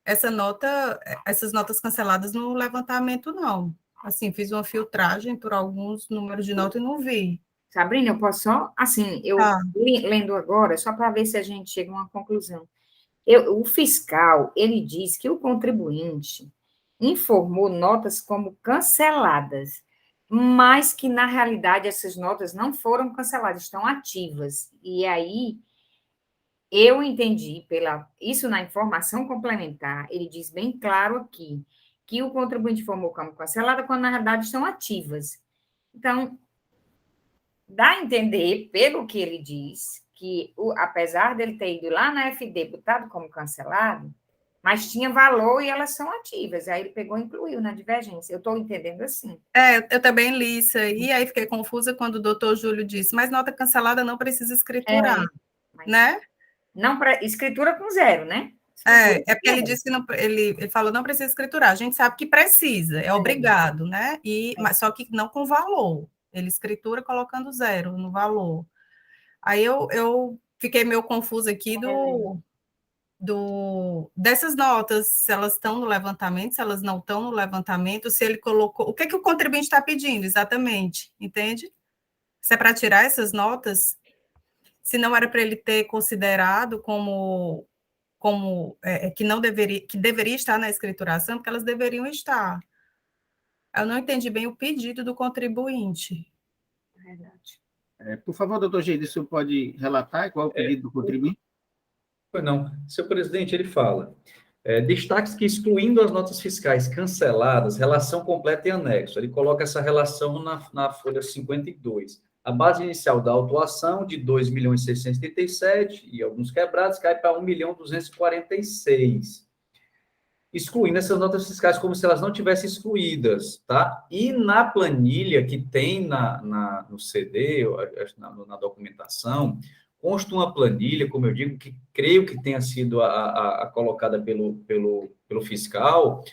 essas notas canceladas no levantamento, não. Assim, fiz uma filtragem por alguns números de nota e não vi. Sabrina, eu posso só, assim, lendo agora, só para ver se a gente chega a uma conclusão. O fiscal, ele diz que o contribuinte informou notas como canceladas, mas que, na realidade, essas notas não foram canceladas, estão ativas. E aí, eu entendi, isso na informação complementar, ele diz bem claro aqui, que o contribuinte informou como cancelada, quando, na realidade, estão ativas. Então, dá a entender, pelo que ele diz, que apesar dele ter ido lá na FD, botado como cancelado, mas tinha valor e elas são ativas. Aí ele pegou e incluiu na divergência. Eu estou entendendo assim. Eu também li isso aí fiquei confusa quando o doutor Júlio disse, mas nota cancelada não precisa escriturar, né? Não, escritura com 0, né? Porque ele disse que não, ele falou não precisa escriturar. A gente sabe que precisa, é obrigado, né? Mas só que não com valor. Ele escritura colocando 0 no valor. Aí eu fiquei meio confusa aqui dessas notas, se elas estão no levantamento, se elas não estão no levantamento, se ele colocou... O que o contribuinte está pedindo, exatamente, entende? Se é para tirar essas notas, se não era para ele ter considerado que deveria estar na escrituração, porque elas deveriam estar. Eu não entendi bem o pedido do contribuinte. Verdade. Por favor, doutor Geide, o senhor pode relatar qual é o pedido do contribuinte? Pois não. Seu presidente, ele fala, destaques que, excluindo as notas fiscais canceladas, relação completa e anexo. Ele coloca essa relação na folha 52. A base inicial da autuação de 2.637 e alguns quebrados cai para 1.246. Excluindo essas notas fiscais como se elas não tivessem excluídas, tá? E na planilha que tem no CD, na documentação, consta uma planilha, como eu digo, que creio que tenha sido a colocada pelo fiscal,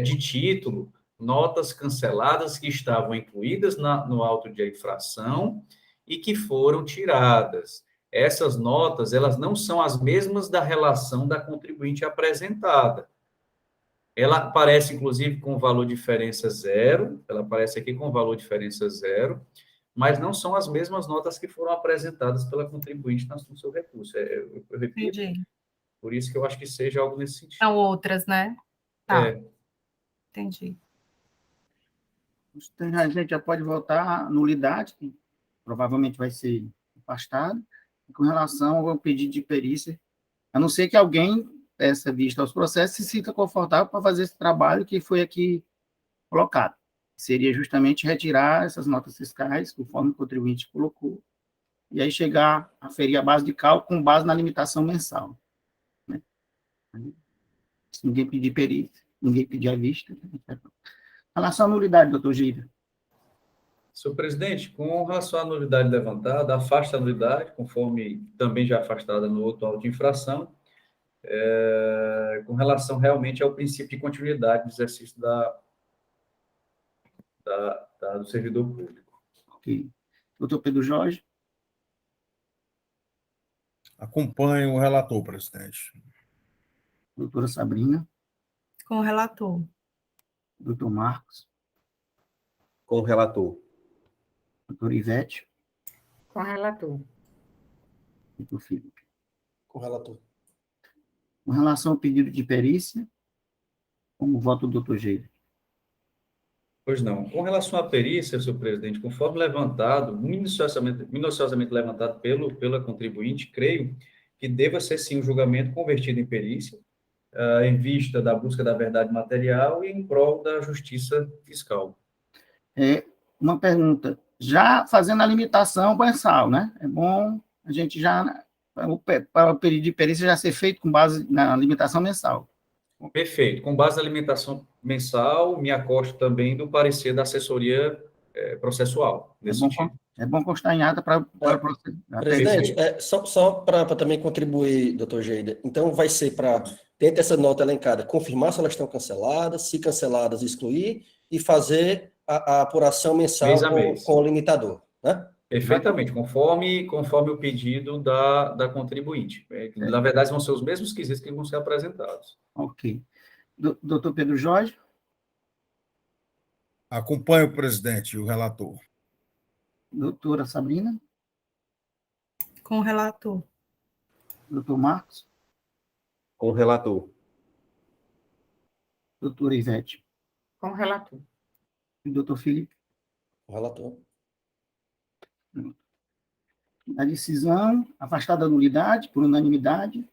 de título, notas canceladas que estavam incluídas no auto de infração e que foram tiradas. Essas notas, elas não são as mesmas da relação da contribuinte apresentada. Ela aparece, inclusive, com valor de diferença 0, ela aparece aqui com valor de diferença 0, mas não são as mesmas notas que foram apresentadas pela contribuinte no seu recurso. Eu repito, entendi. Por isso que eu acho que seja algo nesse sentido. São outras, né? Tá. Entendi. A gente já pode votar a nulidade, que provavelmente vai ser afastada, com relação ao pedido de perícia, a não ser que alguém peça vista aos processos e se sinta confortável para fazer esse trabalho que foi aqui colocado. Seria justamente retirar essas notas fiscais, conforme o contribuinte colocou, e aí chegar a ferir a base de cálculo com base na limitação mensal. Né? Se ninguém pedir perícia, ninguém pedir a vista. Em relação à nulidade, doutor Gíria. Senhor presidente, com relação à nulidade levantada, afasta a nulidade, conforme também já afastada no outro auto de infração, com relação realmente ao princípio de continuidade do exercício do servidor público. Ok. Doutor Pedro Jorge. Acompanho o relator, presidente. Doutora Sabrina. Com o relator. Doutor Marcos. Com o relator. Doutor Ivete. Com o relator. Doutor Felipe. Com o relator. Com relação ao pedido de perícia, como voto do doutor Geide? Pois não. Com relação à perícia, senhor presidente, conforme levantado, minuciosamente levantado pela contribuinte, creio que deva ser, sim, o julgamento convertido em perícia, em vista da busca da verdade material e em prol da justiça fiscal. Uma pergunta, já fazendo a limitação mensal, né? É bom a gente já, para o período de perícia, já ser feito com base na limitação mensal. Perfeito. Com base na limitação mensal, me acosto também do parecer da assessoria processual, nesse sentido. É bom constar em ata para o processo. Presidente, só para também contribuir, doutor Geida, então vai ser para, dentro dessa nota elencada, confirmar se elas estão canceladas, se canceladas, excluir e fazer a apuração mensal com o limitador, né? Perfeitamente, conforme o pedido da contribuinte. Na verdade, vão ser os mesmos quesitos que vão ser apresentados. Ok. Doutor Pedro Jorge? Acompanho o presidente e o relator. Doutora Sabrina? Com o relator. Doutor Marcos? Com o relator. Doutora Ivete? Com o relator. E doutor Felipe? O relator. A decisão, afastada da nulidade, por unanimidade,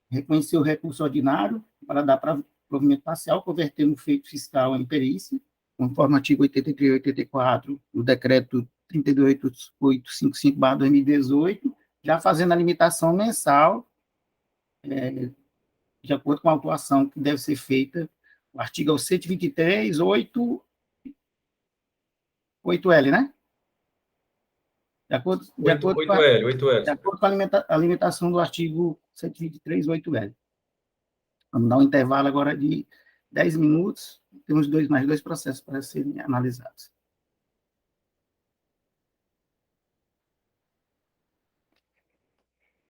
reconhecer o recurso ordinário para dar provimento parcial, converter no feito fiscal em perícia, conforme o artigo 83 e 84 do decreto 32855/2018, já fazendo a limitação mensal, de acordo com a autuação que deve ser feita. O artigo 123, 8L, né? De acordo com a limitação do artigo 123, 8L. Vamos dar um intervalo agora de 10 minutos. Temos mais dois processos para serem analisados.